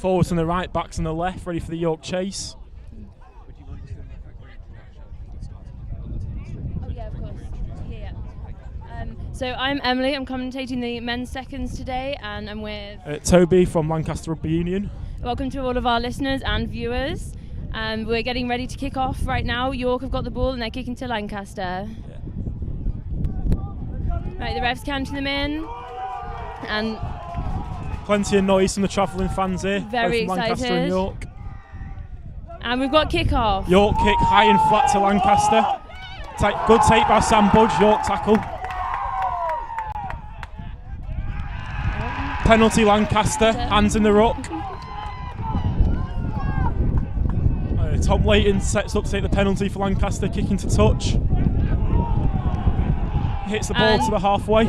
Forwards on the right, backs on the left, ready for the York chase. Oh yeah, of course. Yeah. So I'm Emily, I'm commentating the men's seconds today, and I'm with Toby from Lancaster Rugby Union. Welcome to all of our listeners and viewers. We're getting ready to kick off right now. York have got the ball and they're kicking to Lancaster. Yeah. Right, the refs counting them in, and plenty of noise from the travelling fans here. Very both from Lancaster and excited. York. And we've got kick-off. York kick high and flat to Lancaster. Good take by Sam Budge, York tackle. Penalty Lancaster, hands in the ruck. Tom Layton sets up to take the penalty for Lancaster, kicking to touch. Hits the ball to the halfway.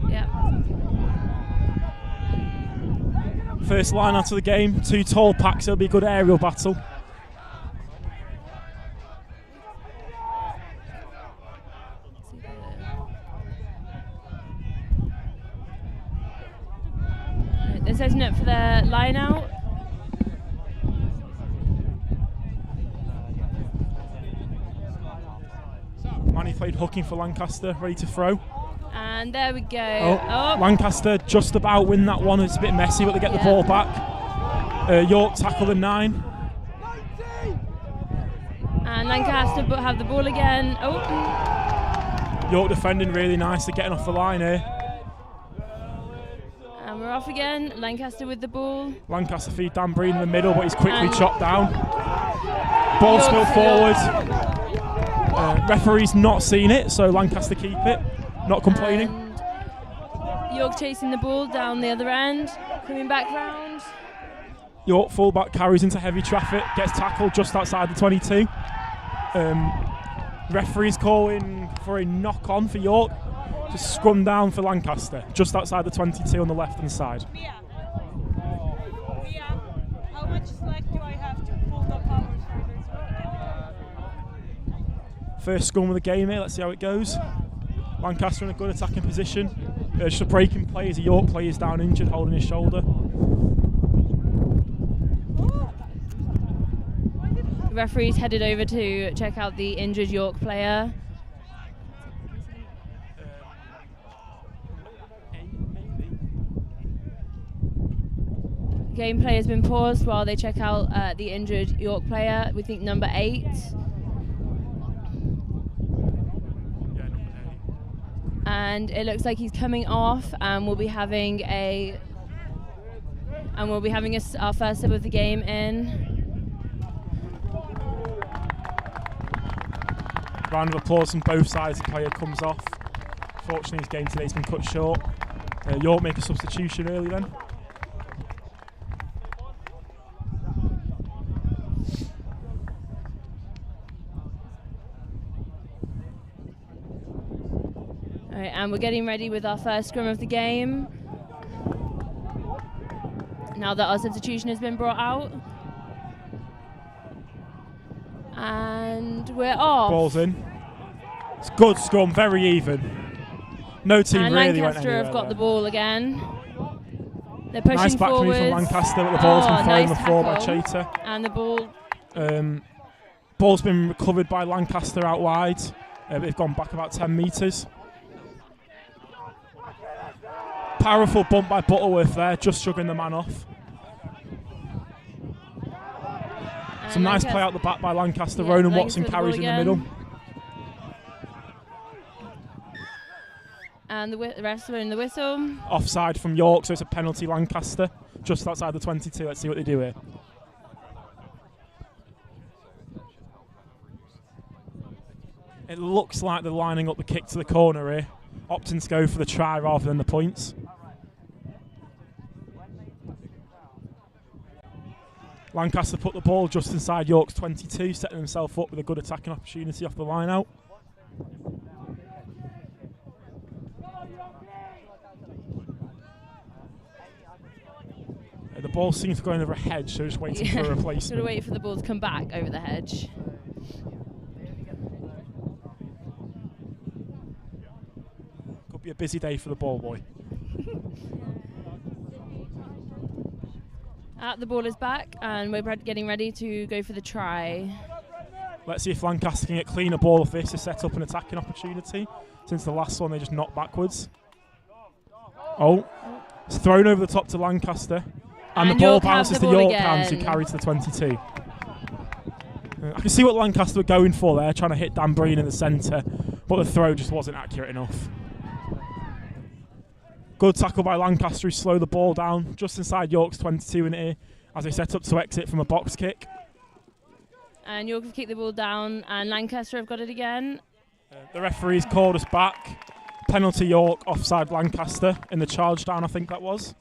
Yeah. First line out of the game, 2 tall packs, it'll be a good aerial battle. They're setting up for their line out. Manny played hooking for Lancaster, ready to throw. And there we go. Oh. Lancaster just about win that one. It's a bit messy, but they get the ball back. York tackle the 9. And Lancaster have the ball again. Oh. York defending really nice. They're getting off the line here. And we're off again. Lancaster with the ball. Lancaster feed Dan Breen in the middle, but he's quickly chopped down. Ball spill forward. Referee's not seen it, so Lancaster keep it. Not complaining. And York chasing the ball down the other end. Coming back round. York fullback carries into heavy traffic, gets tackled just outside the 22. Referee's calling for a knock-on for York. Just scrum down for Lancaster, just outside the 22 on the left-hand side. Mia, how much slack do I have to pull the power shoulders? First scrum of the game here, let's see how it goes. Lancaster in a good attacking position. Just a breaking play as a York player is down injured, holding his shoulder. The referee's headed over to check out the injured York player. Gameplay has been paused while they check out the injured York player. We think number 8. And it looks like he's coming off, and we'll be having our first sub of the game in. Round of applause from both sides. The player comes off. Fortunately, his game today's been cut short. York make a substitution early then. Alright, and we're getting ready with our first scrum of the game. Now that our substitution has been brought out. And we're off. Ball's in. It's good scrum, very even. No team and really Lancaster went anywhere have got there. the ball again. They're pushing nice back forwards. move from Lancaster, but the ball's been thrown on nice the floor by tackle. Chater. And the ball. Ball's been recovered by Lancaster out wide. They've gone back about 10 metres. Powerful bump by Butterworth there, just shrugging the man off. Some nice play out the back by Lancaster. Yeah, Ronan Lancaster Watson with the carries ball in the again. middle. And the rest are in the whistle. Offside from York, so it's a penalty Lancaster. Just outside the 22. Let's see what they do here. It looks like they're lining up the kick to the corner here. Opting to go for the try rather than the points. Lancaster put the ball just inside York's 22, setting himself up with a good attacking opportunity off the line out. The ball seems to go over a hedge, so just waiting for a replacement. Got to wait for the ball to come back over the hedge. Could be a busy day for the ball boy. The ball is back, and we're getting ready to go for the try. Let's see if Lancaster can get cleaner ball of this to set up an attacking opportunity. Since the last one, they just knocked backwards. Oh, it's thrown over the top to Lancaster. And the ball bounces to York hands, who carry to the 22. I can see what Lancaster were going for there, trying to hit Dan Breen in the centre, but the throw just wasn't accurate enough. Good tackle by Lancaster, who slowed the ball down just inside York's 22 in here as they set up to exit from a box kick. And York have kicked the ball down, and Lancaster have got it again. The referee's called us back. Penalty York, offside Lancaster in the charge down, I think that was.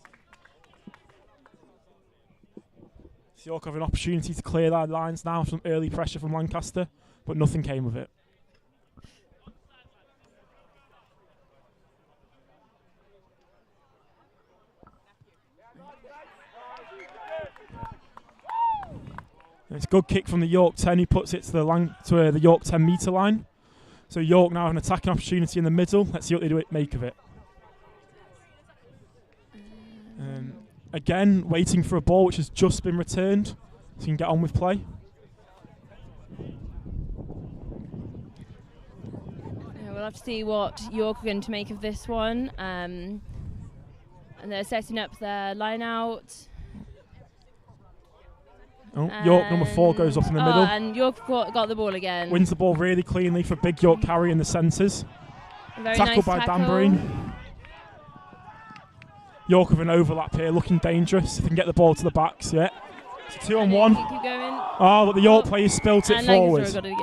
So York have an opportunity to clear their lines now, some early pressure from Lancaster, but nothing came of it. It's a good kick from the York 10. He puts it to the York 10 metre line. So York now have an attacking opportunity in the middle. Let's see what they make of it. Again, waiting for a ball which has just been returned, so you can get on with play. Yeah, we'll have to see what York are going to make of this one. And they're setting up their line out. Oh, York number 4 goes up in the middle. And York got the ball again. Wins the ball really cleanly for big York carry in the centres. Tackled by Dan Breen. York with an overlap here, looking dangerous. If they can get the ball to the backs, yeah. It's a 2-on-1. Keep going. Oh, but the York players spilt it forward. Lancaster got it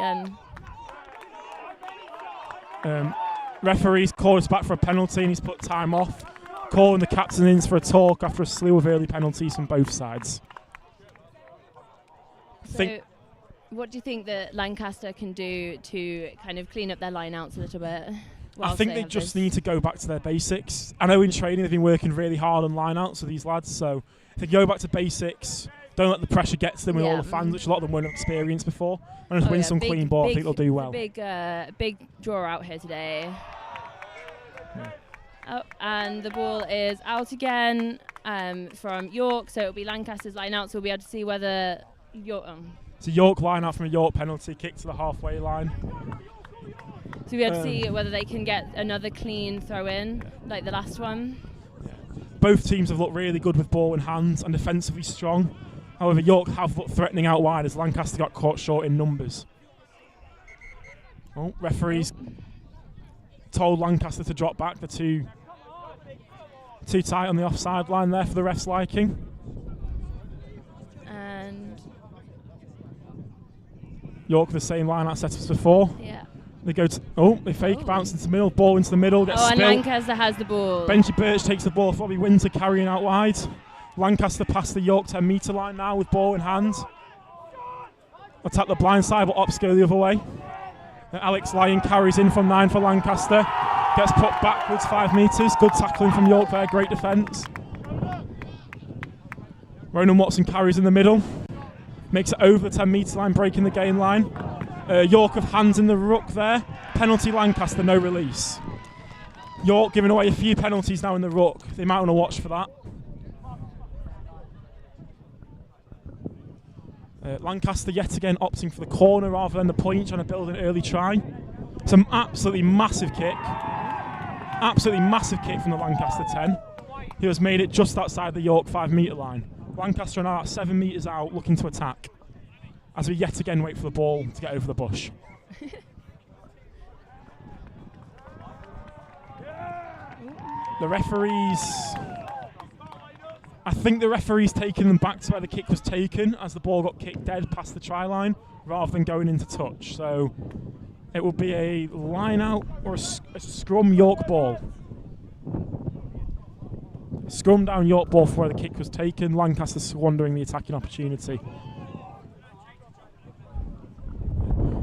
again. Referee's called us back for a penalty and he's put time off. Calling the captain in for a talk after a slew of early penalties from both sides. So, what do you think that Lancaster can do to kind of clean up their line-outs a little bit? I think they just need to go back to their basics. I know in training they've been working really hard on line-outs with these lads, so if they go back to basics, don't let the pressure get to them with all the fans, which a lot of them won't have experienced before, and just win some clean ball. I think they'll do well. Big draw out here today. Yeah. Oh, and the ball is out again from York, so it'll be Lancaster's line-out, so we'll be able to see whether York... It's a York line-out from a York penalty, kick to the halfway line. So we have to see whether they can get another clean throw in, like the last one. Yeah. Both teams have looked really good with ball in hand and defensively strong. However, York have looked threatening out wide as Lancaster got caught short in numbers. Oh, referees told Lancaster to drop back. They're too tight on the offside line there for the ref's liking. And York the same line-out set as before. Yeah. They go to, they fake, bounce into the middle, ball into the middle, gets and spilled. Lancaster has the ball. Benji Birch takes the ball, Bobby Winter carrying out wide. Lancaster past the York 10 metre line now with ball in hand. Attack the blind side, but ops go the other way. And Alex Lyon carries in from 9 for Lancaster. Gets put backwards 5 metres. Good tackling from York there, great defence. Ronan Watson carries in the middle. Makes it over the 10 metre line, breaking the gain line. York have hands in the ruck there. Penalty Lancaster, no release. York giving away a few penalties now in the ruck. They might want to watch for that. Lancaster yet again opting for the corner rather than the point, trying to build an early try. Some absolutely massive kick. Absolutely massive kick from the Lancaster 10. He has made it just outside the York 5 metre line. Lancaster are now at 7 metres out looking to attack, as we yet again wait for the ball to get over the bush. The referees... I think the referee's taking them back to where the kick was taken as the ball got kicked dead past the try line rather than going into touch. So it will be a line out or a scrum York ball. Scrum down York ball for where the kick was taken. Lancaster squandering the attacking opportunity.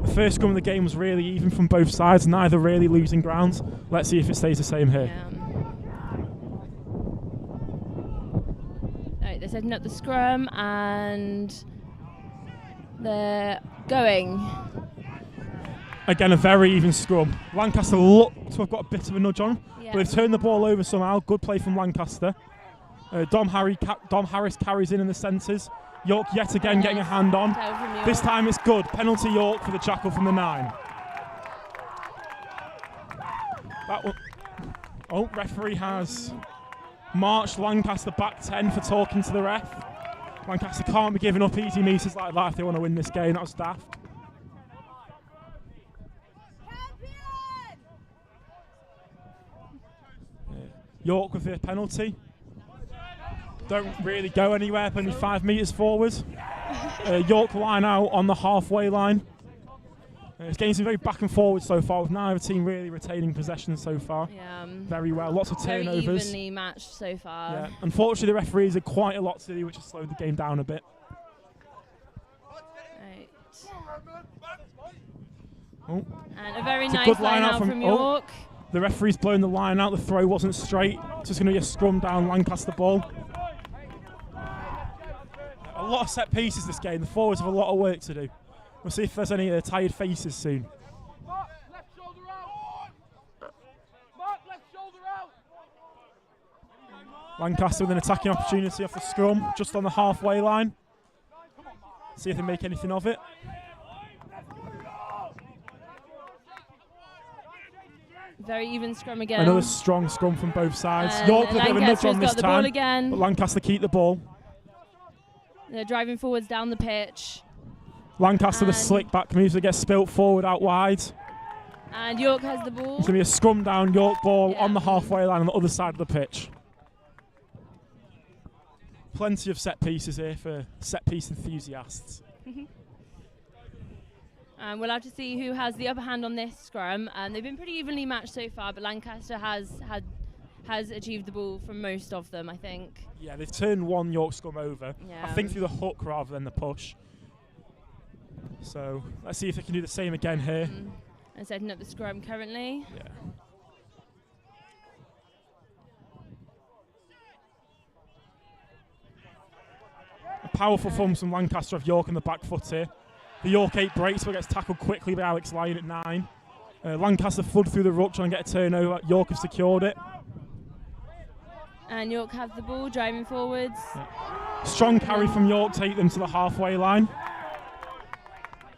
The first scrum of the game was really even from both sides, neither really losing ground. Let's see if it stays the same here. Yeah. Right, they're setting up the scrum and they're going. Again, a very even scrum. Lancaster look to have got a bit of a nudge on, but they've turned the ball over somehow. Good play from Lancaster. Dom Harris carries in the centres. York yet again getting a hand on. This time it's good. Penalty York for the jackal from the 9. That one. Oh, referee has marched Lancaster back 10 for talking to the ref. Lancaster can't be giving up easy meters like that if they want to win this game. That was daft. York with the penalty. Don't really go anywhere, only 5 metres forward. York line out on the halfway line. This game's been very back and forward so far, with neither team really retaining possession so far. Yeah, very well, lots of turnovers. Very evenly matched so far. Yeah. Unfortunately, the referees had quite a lot to do, which has slowed the game down a bit. Right. Oh. And a very nice line out from York. The referee's blown the line out, the throw wasn't straight. It's just going to be a scrum down Lancaster ball. A lot of set pieces this game. The forwards have a lot of work to do. We'll see if there's any tired faces soon. Mark, left shoulder out. Mark, left shoulder out. Lancaster with an attacking opportunity off the scrum, just on the halfway line. See if they make anything of it. Very even scrum again. Another strong scrum from both sides. York with a bit of a nudge on this time, but Lancaster keep the ball. They're driving forwards down the pitch. Lancaster with slick back moves that gets spilt forward out wide. And York has the ball. It's going to be a scrum down York ball on the halfway line on the other side of the pitch. Plenty of set pieces here for set piece enthusiasts. We'll have to see who has the upper hand on this scrum. They've been pretty evenly matched so far, but Lancaster has achieved the ball from most of them, I think. Yeah, they've turned one York scrum over. Yeah. I think through the hook rather than the push. So let's see if they can do the same again here. And setting up the scrum currently. Yeah. A powerful thumb from Lancaster of York on the back foot here. The York 8 breaks, but gets tackled quickly by Alex Lyon at 9. Lancaster flood through the ruck trying to get a turnover. York have secured it. And York have the ball, driving forwards. Yeah. Strong carry from York, take them to the halfway line.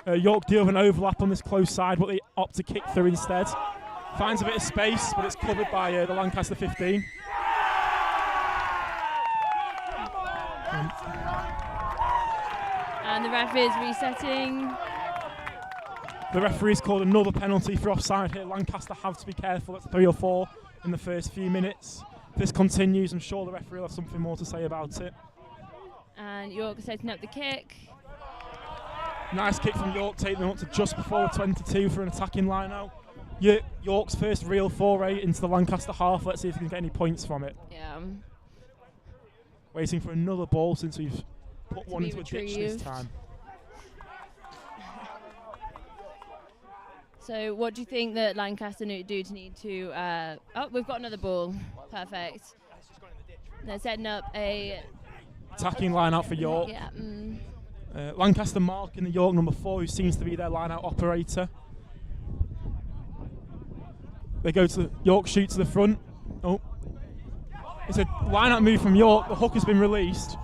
York deal with an overlap on this close side, but they opt to kick through instead. Finds a bit of space, but it's covered by the Lancaster 15. And the ref is resetting. The referee's called another penalty for offside here. Lancaster have to be careful. That's 3 or 4 in the first few minutes. If this continues, I'm sure the referee will have something more to say about it. And York setting up the kick. Nice kick from York, taking them up to just before the 22 for an attacking line out. York's first real foray into the Lancaster half. Let's see if we can get any points from it. Yeah. Waiting for another ball since we've put one into a ditch this time. So what do you think that Lancaster need to... oh, we've got another ball. Perfect. They're setting up a... attacking line out for York. Yeah. Lancaster marking the York number 4, who seems to be their line out operator. They go to York, shoot to the front. Oh. It's a line out move from York. The hook has been released.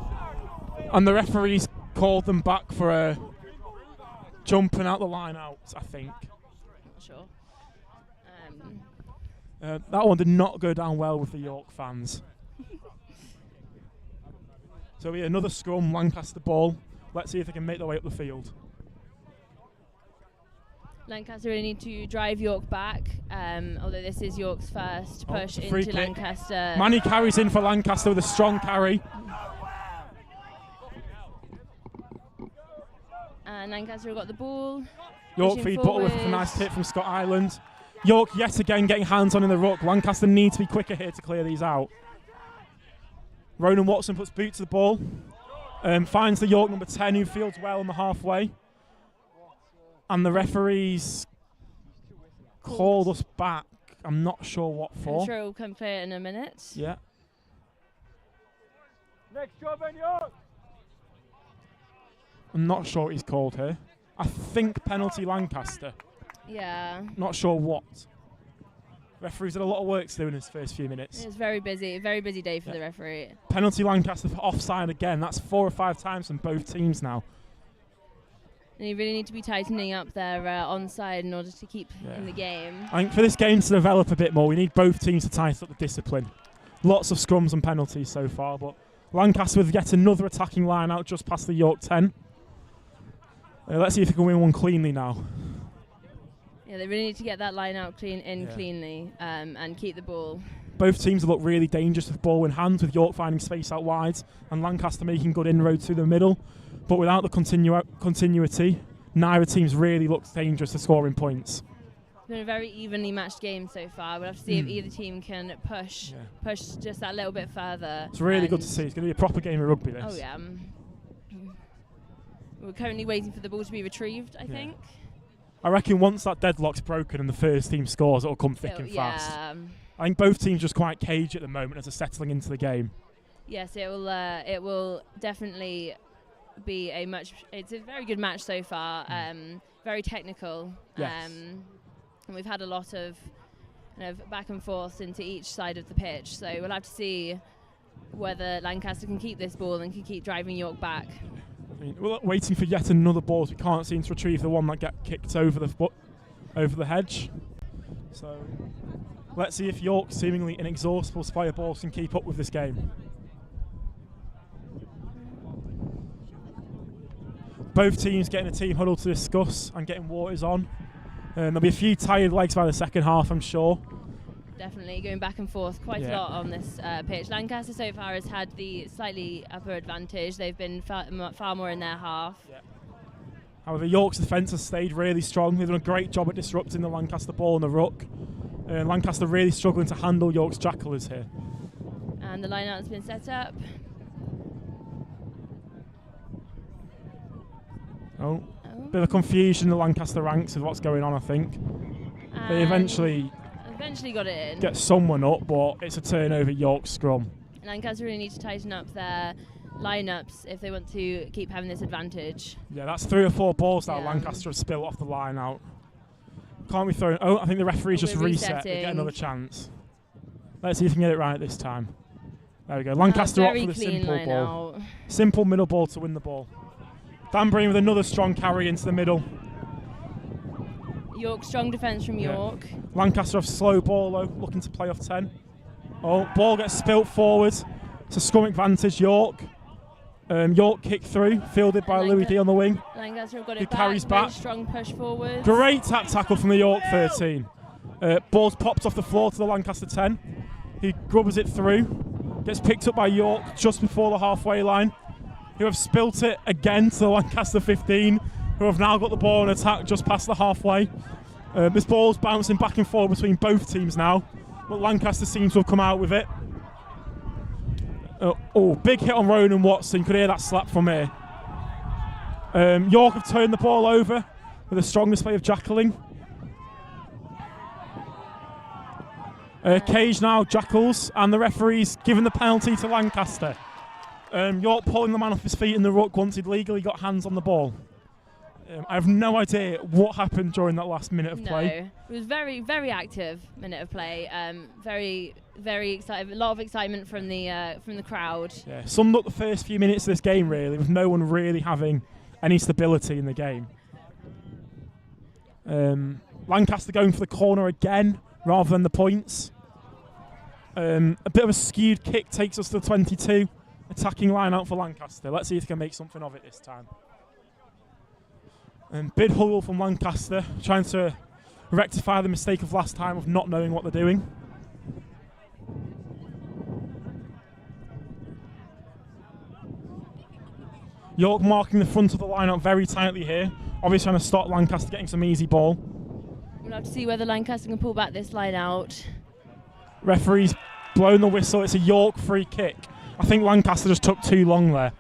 And the referee's called them back for jumping out the line out, I think. Not sure. That one did not go down well with the York fans. So we another scrum, Lancaster ball. Let's see if they can make their way up the field. Lancaster really need to drive York back, although this is York's first push into kick. Lancaster. Manny carries in for Lancaster with a strong carry. And Lancaster have got the ball. York feed Butterworth with a nice hit from Scott Island. York yet again getting hands on in the ruck. Lancaster need to be quicker here to clear these out. Ronan Watson puts boot to the ball. Finds the York number 10 who fields well on the halfway. And the referees called us back. I'm not sure what for. I'm sure it will come clear in a minute. Yeah. Next job, York. I'm not sure what he's called here. I think penalty Lancaster. Yeah. Not sure what. Referee's had a lot of work to do in his first few minutes. It's very busy day for the referee. Penalty Lancaster for offside again. That's 4 or 5 times from both teams now. And you really need to be tightening up their onside in order to keep in the game. I think for this game to develop a bit more, we need both teams to tighten up the discipline. Lots of scrums and penalties so far, but Lancaster with yet another attacking line out just past the York 10. Let's see if they can win one cleanly now. Yeah, they really need to get that line out cleanly and keep the ball. Both teams look really dangerous with ball in hand, with York finding space out wide and Lancaster making good inroads through the middle. But without the continuity, neither teams really looks dangerous to scoring points. It's been a very evenly matched game so far. We'll have to see if either team can push just that little bit further. It's really good to see. It's going to be a proper game of rugby, this. Oh, yeah. We're currently waiting for the ball to be retrieved, I think. I reckon once that deadlock's broken and the first team scores, it'll come thick and fast. I think both teams just quite cagey at the moment as they're settling into the game. Yes, it will definitely be it's a very good match so far, very technical. Yes. And we've had a lot of kind of back and forth into each side of the pitch, so we'll have to see whether Lancaster can keep this ball and can keep driving York back. We're waiting for yet another ball. We can't seem to retrieve the one that got kicked over the hedge. So let's see if York's seemingly inexhaustible supply of balls can keep up with this game. Both teams getting a team huddle to discuss and getting waters on. There'll be a few tired legs by the second half, I'm sure. Definitely going back and forth quite a lot on this pitch. Lancaster so far has had the slightly upper advantage. They've been far more in their half. Yeah. However, York's defence has stayed really strong. They've done a great job at disrupting the Lancaster ball in the ruck. Lancaster really struggling to handle York's jackalers here. And the line-out has been set up. Bit of confusion in the Lancaster ranks with what's going on, I think. And they eventually got it in. Get someone up, but it's a turnover York scrum. Lancaster really need to tighten up their lineups if they want to keep having this advantage. Yeah, that's 3 or 4 balls that Lancaster have spilled off the line out. Can't be thrown. I think the referee's just reset. They get another chance. Let's see if we can get it right this time. There we go. Lancaster up for the simple ball. Out. Simple middle ball to win the ball. Dan Breen with another strong carry into the middle. York, strong defence from York. Lancaster off slow ball though, looking to play off 10. Ball gets spilt forward. It's a scrum advantage, York. York kick through, fielded by Louis D on the wing. Lancaster have got it who carries back. Strong push forward. Great tap tackle from the York 13. Ball's popped off the floor to the Lancaster 10. He grubbers it through. Gets picked up by York just before the halfway line, who have spilt it again to the Lancaster 15, who have now got the ball in attack just past the halfway. This ball's bouncing back and forth between both teams now, but Lancaster seems to have come out with it. Big hit on Ronan Watson. Could hear that slap from here. York have turned the ball over with a strong display of jackling. Cage now, jackals, and the referee's given the penalty to Lancaster. York pulling the man off his feet in the ruck once he'd legally got hands on the ball. I have no idea what happened during that last minute of play. It was very, very active minute of play. Very, very excited. A lot of excitement from the crowd. Yeah, summed up the first few minutes of this game really, with no one really having any stability in the game. Lancaster going for the corner again rather than the points. A bit of a skewed kick takes us to the 22. Attacking line out for Lancaster. Let's see if they can make something of it this time. Bid huddle from Lancaster, trying to rectify the mistake of last time of not knowing what they're doing. York marking the front of the line out very tightly here. Obviously trying to stop Lancaster getting some easy ball. We'll have to see whether Lancaster can pull back this line out. Referee's blown the whistle. It's a York free kick. I think Lancaster just took too long there.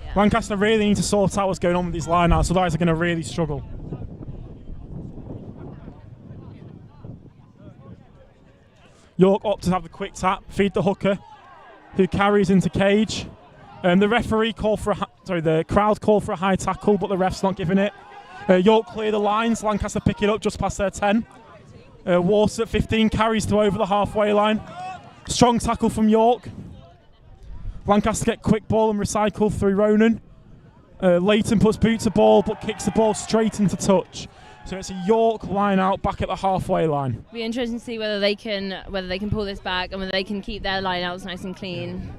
Yeah. Lancaster really need to sort out what's going on with these line-outs, otherwise they're going to really struggle. York opts to have the quick tap, feed the hooker, who carries into cage. The crowd called for a high tackle, but the ref's not giving it. York clear the lines. Lancaster pick it up just past their 10. Water at 15 carries to over the halfway line. Strong tackle from York. Lancaster get quick ball and recycle through Ronan. Leighton puts boot to ball but kicks the ball straight into touch. So it's a York line out back at the halfway line. Be interesting to see whether they can pull this back and whether they can keep their line outs nice and clean.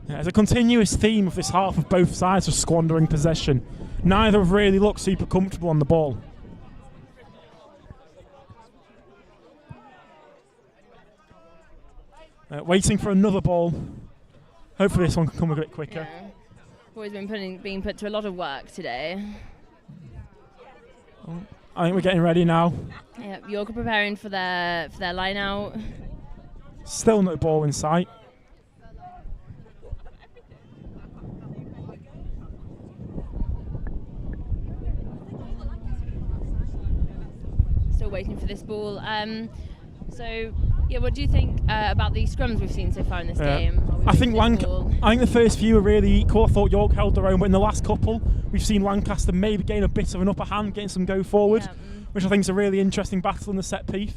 Yeah, there's a continuous theme of this half of both sides of squandering possession. Neither have really looked super comfortable on the ball. Waiting for another ball. Hopefully this one can come a bit quicker. Yeah. Always being put to a lot of work today. I think we're getting ready now. Yep, York are preparing for their line out. Still no ball in sight. Still waiting for this ball. So, yeah, what do you think about the scrums we've seen so far in this game? I think the first few were really equal. I thought York held their own, but in the last couple, we've seen Lancaster maybe gain a bit of an upper hand, getting some go forward, which I think is a really interesting battle in the set piece.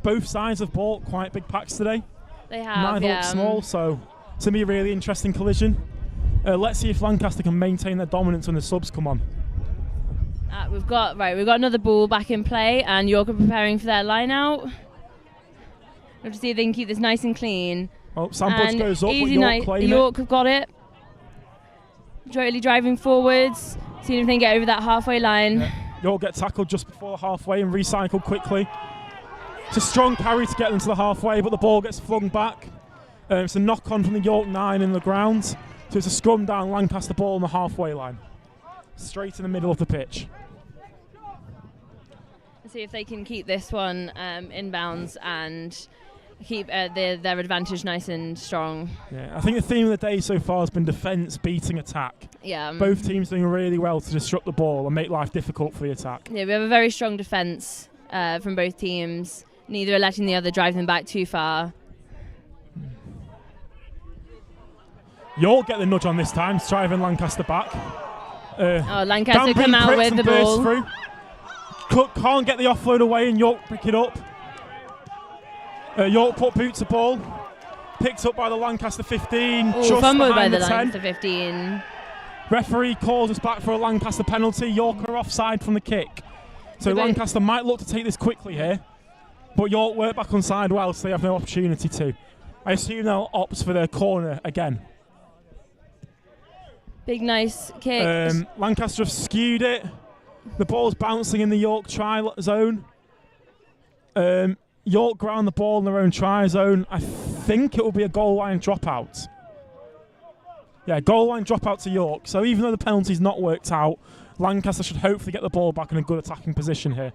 Both sides have bought quite big packs today. They have, Neither look small, so it's going to be a really interesting collision. Let's see if Lancaster can maintain their dominance when the subs come on. We've got another ball back in play, and York are preparing for their line out. We'll have to see if they can keep this nice and clean. Oh, Sam Budge goes up, but York claim York have got it. Jointly driving forwards, seeing if they can get over that halfway line. Yeah. York get tackled just before the halfway and recycled quickly. It's a strong carry to get them to the halfway, but the ball gets flung back. It's a knock-on from the York 9 in the ground. So it's a scrum down Lancaster ball on the halfway line. Straight in the middle of the pitch. Let's see if they can keep this one inbounds and keep their advantage nice and strong. Yeah, I think the theme of the day so far has been defence beating attack. Yeah. Both teams doing really well to disrupt the ball and make life difficult for the attack. Yeah, we have a very strong defence from both teams. Neither are letting the other drive them back too far. York get the nudge on this time, driving Lancaster back. Lancaster come out with the ball. Through. Can't get the offload away and York pick it up. York put boot to ball. Picked up by the Lancaster 15. Just fumbled by the 10. Lancaster 15. Referee calls us back for a Lancaster penalty. York are offside from the kick. So Lancaster might look to take this quickly here. But York work back on side well, so they have no opportunity to. I assume they'll opt for their corner again. Big nice kick. Lancaster have skewed it. The ball's bouncing in the York try zone. York ground the ball in their own try zone. I think it will be a goal line dropout. Yeah, goal line dropout to York. So even though the penalty's not worked out, Lancaster should hopefully get the ball back in a good attacking position here.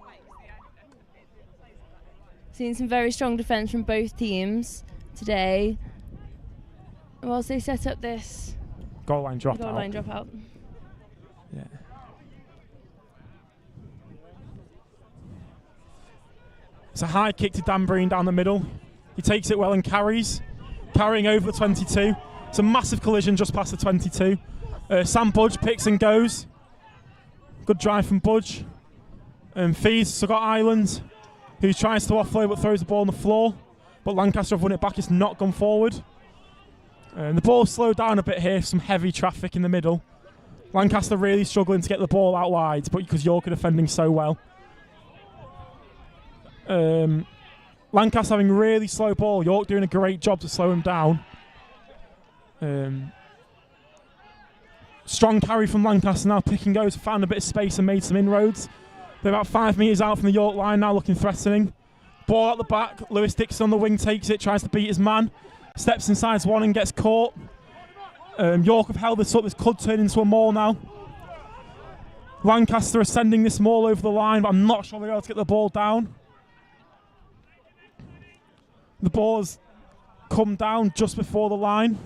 Seeing some very strong defence from both teams today. Whilst they set up this goal line dropout. Yeah. It's a high kick to Dan Breen down the middle. He takes it well and carries. Carrying over the 22. It's a massive collision just past the 22. Sam Budge picks and goes. Good drive from Budge. Fees, Scott Island, who tries to offload but throws the ball on the floor. But Lancaster have won it back, it's not gone forward. The ball slowed down a bit here, some heavy traffic in the middle. Lancaster really struggling to get the ball out wide, but because York are defending so well. Lancaster having really slow ball, York doing a great job to slow him down. Strong carry from Lancaster now, pick and goes, found a bit of space and made some inroads. They're about 5 metres out from the York line now, looking threatening. Ball at the back, Lewis Dixon on the wing takes it, tries to beat his man. Steps inside one and gets caught. York have held this up, this could turn into a maul now. Lancaster are sending this maul over the line, but I'm not sure they're able to get the ball down. The ball has come down just before the line.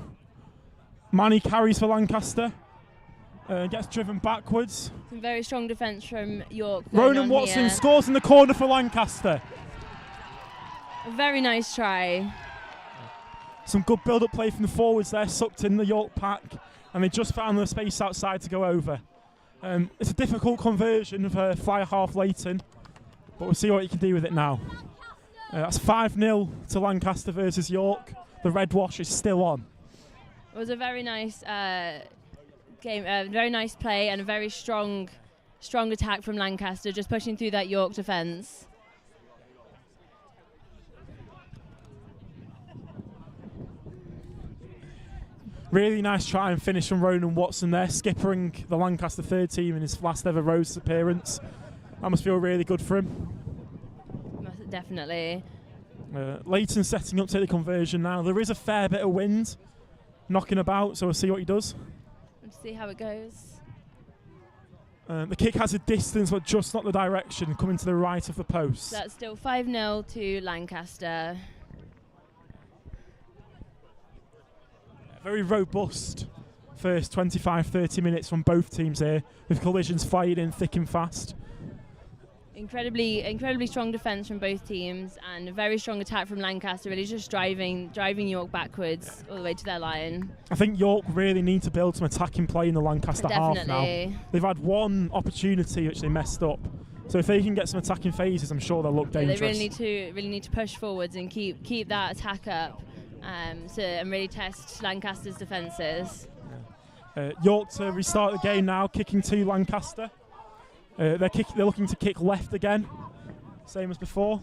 Manny carries for Lancaster. Gets driven backwards. Some very strong defence from York. Ronan Watson scores in the corner for Lancaster. A very nice try. Some good build-up play from the forwards there, sucked in the York pack, and they just found the space outside to go over. It's a difficult conversion for fly half Leighton. But we'll see what he can do with it now. That's 5-0 to Lancaster versus York. The red wash is still on. It was a very nice game, very nice play, and a very strong attack from Lancaster, just pushing through that York defence. Really nice try and finish from Ronan Watson there, skippering the Lancaster third team in his last ever Rose appearance. That must feel really good for him. Definitely. Leighton setting up to take the conversion now. There is a fair bit of wind knocking about, so we'll see what he does. Let's see how it goes. The kick has a distance, but just not the direction, coming to the right of the post. So that's still 5-0 to Lancaster. Very robust first 25-30 minutes from both teams here, with collisions fired in thick and fast. Incredibly strong defence from both teams, and a very strong attack from Lancaster, really just driving York backwards all the way to their line. I think York really need to build some attacking play in the Lancaster half now. They've had one opportunity which they messed up, so if they can get some attacking phases, I'm sure they'll look dangerous. They really need to push forwards and keep that attack up, and really test Lancaster's defences. York to restart the game now, kicking to Lancaster. They're looking to kick left again, same as before.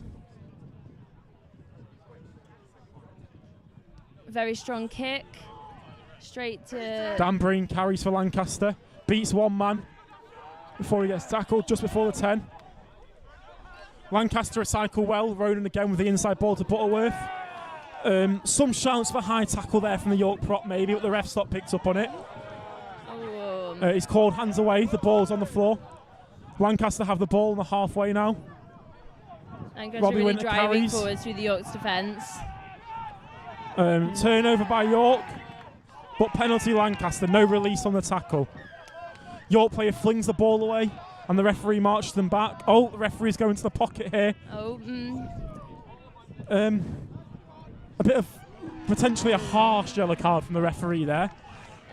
Very strong kick, straight to... Dan Breen carries for Lancaster, beats one man before he gets tackled, just before the 10. Lancaster recycle well, Ronan again with the inside ball to Butterworth. Some shouts for high tackle there from the York prop maybe, but the ref's not picked up on it. He's called hands away, the ball's on the floor. Lancaster have the ball in the halfway now. Lancaster really driving forwards through the York's defence. Turnover by York, but penalty Lancaster, no release on the tackle. York player flings the ball away and the referee marches them back. Oh, the referee's going to the pocket here. A bit of potentially a harsh yellow card from the referee there.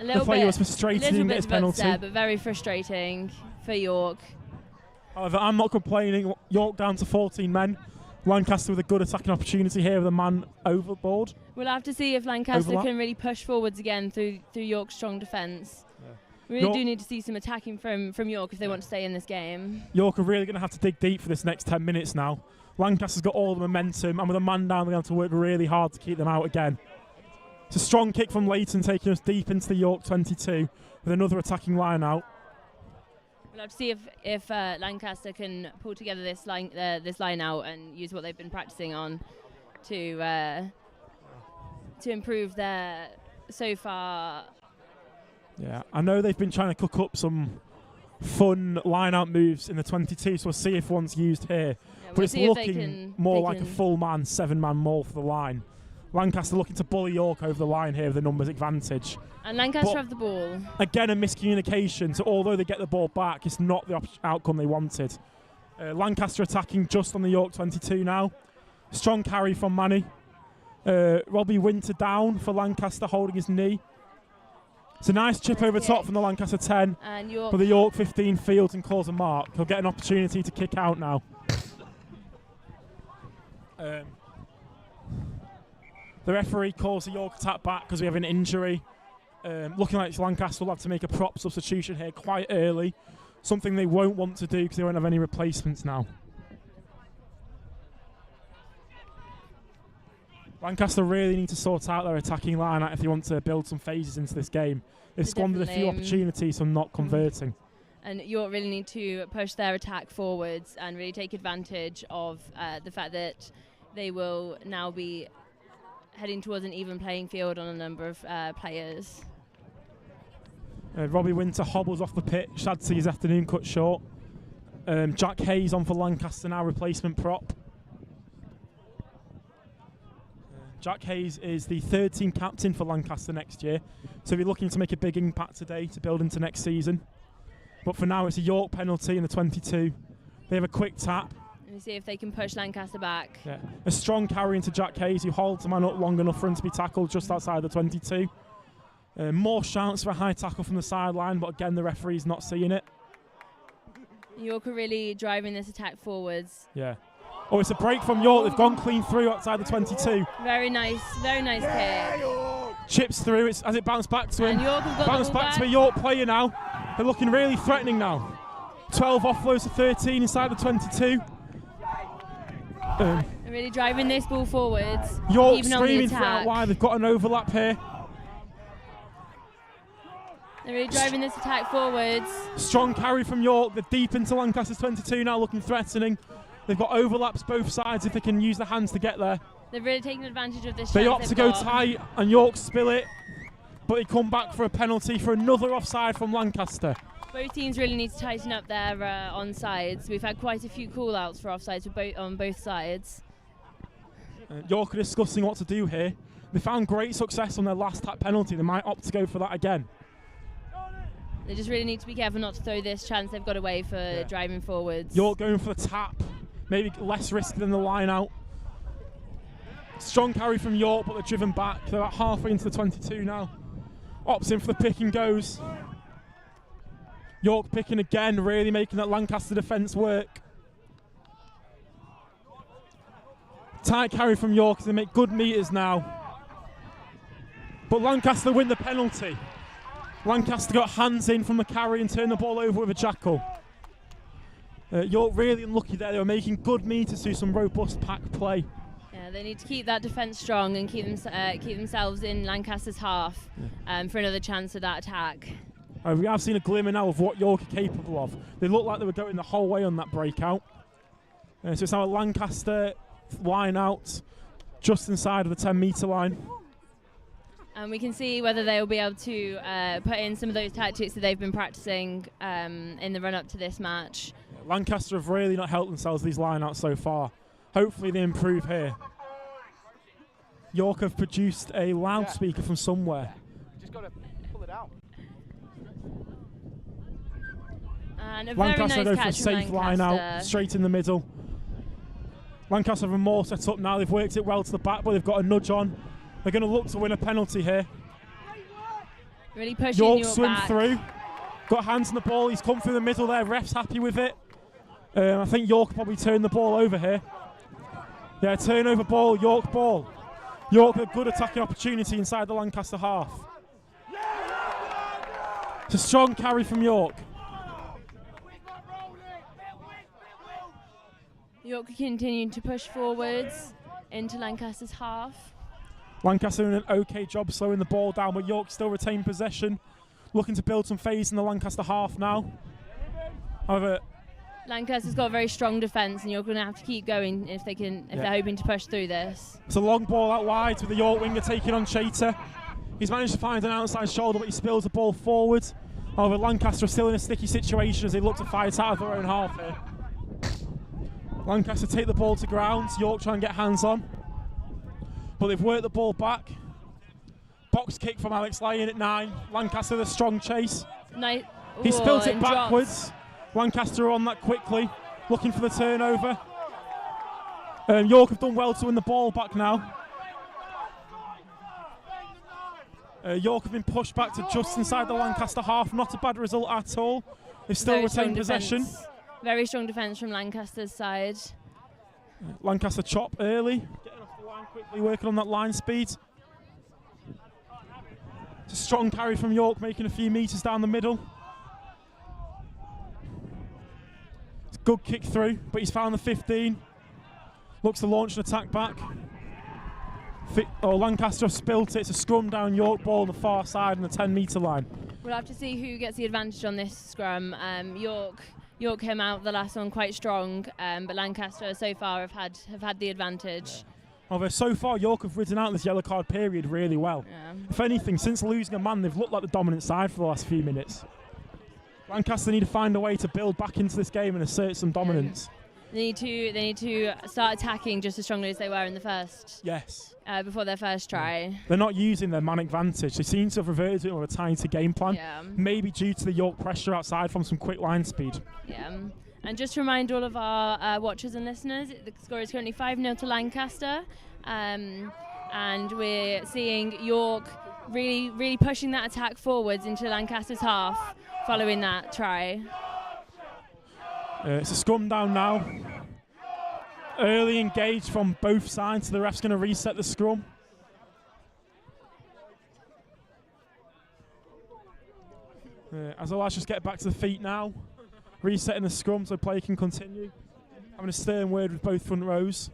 The player was frustrated and gets penalty. But very frustrating for York. However, I'm not complaining. York down to 14 men. Lancaster with a good attacking opportunity here with a man overboard. We'll have to see if Lancaster can really push forwards again through York's strong defence. We really do need to see some attacking from York if they want to stay in this game. York are really going to have to dig deep for this next 10 minutes now. Lancaster's got all the momentum, and with a man down, they're going to have to work really hard to keep them out again. It's a strong kick from Leighton, taking us deep into the York 22 with another attacking line out. We'll have to see if Lancaster can pull together this line out and use what they've been practicing on to improve their so far. Yeah, I know they've been trying to cook up some fun line-out moves in the 22, so we'll see if one's used here. Yeah, but it's looking more like a full man, 7-man maul for the line. Lancaster looking to bully York over the line here with the numbers advantage. And Lancaster have the ball. Again, a miscommunication, so although they get the ball back, it's not the outcome they wanted. Lancaster attacking just on the York 22 now. Strong carry from Manny. Robbie Winter down for Lancaster, holding his knee. It's a nice chip over top from the Lancaster 10, but the York 15 fields and calls a mark. He'll get an opportunity to kick out now. The referee calls the York attack back because we have an injury. Looking like Lancaster will have to make a prop substitution here quite early. Something they won't want to do because they won't have any replacements now. Lancaster really need to sort out their attacking line if they want to build some phases into this game. They've squandered a few opportunities from not converting. And York really need to push their attack forwards and really take advantage of the fact that they will now be heading towards an even playing field on a number of players. Robbie Winter hobbles off the pitch, sad to see his afternoon cut short. Jack Hayes on for Lancaster now, replacement prop. Jack Hayes is the third team captain for Lancaster next year, so we're looking to make a big impact today to build into next season. But for now, it's a York penalty in the 22. They have a quick tap. Let me see if they can push Lancaster back. Yeah. A strong carry into Jack Hayes, who holds the man up long enough for him to be tackled just outside the 22. More shouts for a high tackle from the sideline, but again, the referee's not seeing it. York are really driving this attack forwards. Yeah. Oh, it's a break from York. They've gone clean through outside the 22. Very nice kick. Chips through as it bounced back to him. And York have got Bounced back to a York player now. They're looking really threatening now. 12 offloads to 13 inside the 22. They're really driving this ball forwards. York screaming for out wide. They've got an overlap here. They're really driving this attack forwards. Strong carry from York. They're deep into Lancaster's 22 now, looking threatening. They've got overlaps both sides if they can use the hands to get there. They're really taking advantage of this. They opt to go tight and York spill it, but they come back for a penalty for another offside from Lancaster. Both teams really need to tighten up their onsides. We've had quite a few call-outs for offsides on both sides. York are discussing what to do here. They found great success on their last tap penalty. They might opt to go for that again. They just really need to be careful not to throw this chance they've got away for driving forwards. York going for the tap, maybe less risky than the line out. Strong carry from York, but they're driven back. They're about halfway into the 22 now. Opts in for the pick and goes. York picking again, really making that Lancaster defence work. Tight carry from York as they make good meters now. But Lancaster win the penalty. Lancaster got hands in from the carry and turned the ball over with a jackal. York really unlucky there. They were making good meters through some robust pack play. Yeah, they need to keep that defence strong and keep themselves in Lancaster's half for another chance of that attack. We have seen a glimmer now of what York are capable of. They looked like they were going the whole way on that breakout. So it's now a Lancaster line out just inside of the 10-metre line. And we can see whether they'll be able to put in some of those tactics that they've been practicing in the run-up to this match. Lancaster have really not helped themselves these line-outs so far. Hopefully they improve here. York have produced a loudspeaker from somewhere. Just got to pull it out. And a Lancaster very nice go for a catch safe from line out, Lancaster. straight in the middle. Lancaster have more set up now. They've worked it well to the back, but they've got a nudge on. They're going to look to win a penalty here. Really pushing York York swim back. through. Got hands on the ball. He's come through the middle there. Ref's happy with it. I think York probably turned the ball over here. Yeah, turnover ball, York ball. York a good attacking opportunity inside the Lancaster half. It's a strong carry from York. York continuing to push forwards into Lancaster's half. Lancaster doing an okay job slowing the ball down, but York still retain possession. Looking to build some phase in the Lancaster half now. However, Lancaster's got a very strong defence, and you're going to have to keep going if they're hoping to push through this. it's a long ball out wide with the York winger taking on Chater. He's managed to find an outside shoulder, but he spills the ball forward. However, Lancaster are still in a sticky situation as they look to fight out of their own half here. Lancaster take the ball to ground. York try and get hands on, but they've worked the ball back. Box kick from Alex Lyon at 9. Lancaster with a strong chase. Nice. He spilled it and drops. backwards. Lancaster are on that quickly, looking for the turnover. York have done well to win the ball back now. York have been pushed back to just inside the Lancaster half. Not a bad result at all. They've still Very retained strong possession. defence. Very strong defence from Lancaster's side. Lancaster chop early. Getting off the line quickly, working on that line speed. It's a strong carry from York, making a few metres down the middle. It's a good kick through, but he's found the 15. Looks to launch an attack back. Lancaster have spilt it. It's a scrum down York ball on the far side on the 10-metre line. We'll have to see who gets the advantage on this scrum. York came out the last one quite strong, but Lancaster so far have had the advantage. Although so far York have ridden out this yellow card period really well. Yeah. If anything, since losing a man, they've looked like the dominant side for the last few minutes. Lancaster need to find a way to build back into this game and assert some dominance. They need to start attacking just as strongly as they were in the first. Yes. Before their first try. They're not using their man advantage. They seem to have reverted to a tighter game plan. Yeah. Maybe due to the York pressure outside from some quick line speed. Yeah. And just to remind all of our watchers and listeners, the score is currently 5-0 to Lancaster. And we're seeing York really pushing that attack forwards into Lancaster's half following that try. It's a scrum down now. Early engage from both sides, so the ref's going to reset the scrum. As the lads just get back to the feet now. Resetting the scrum so play can continue. Having a stern word with both front rows.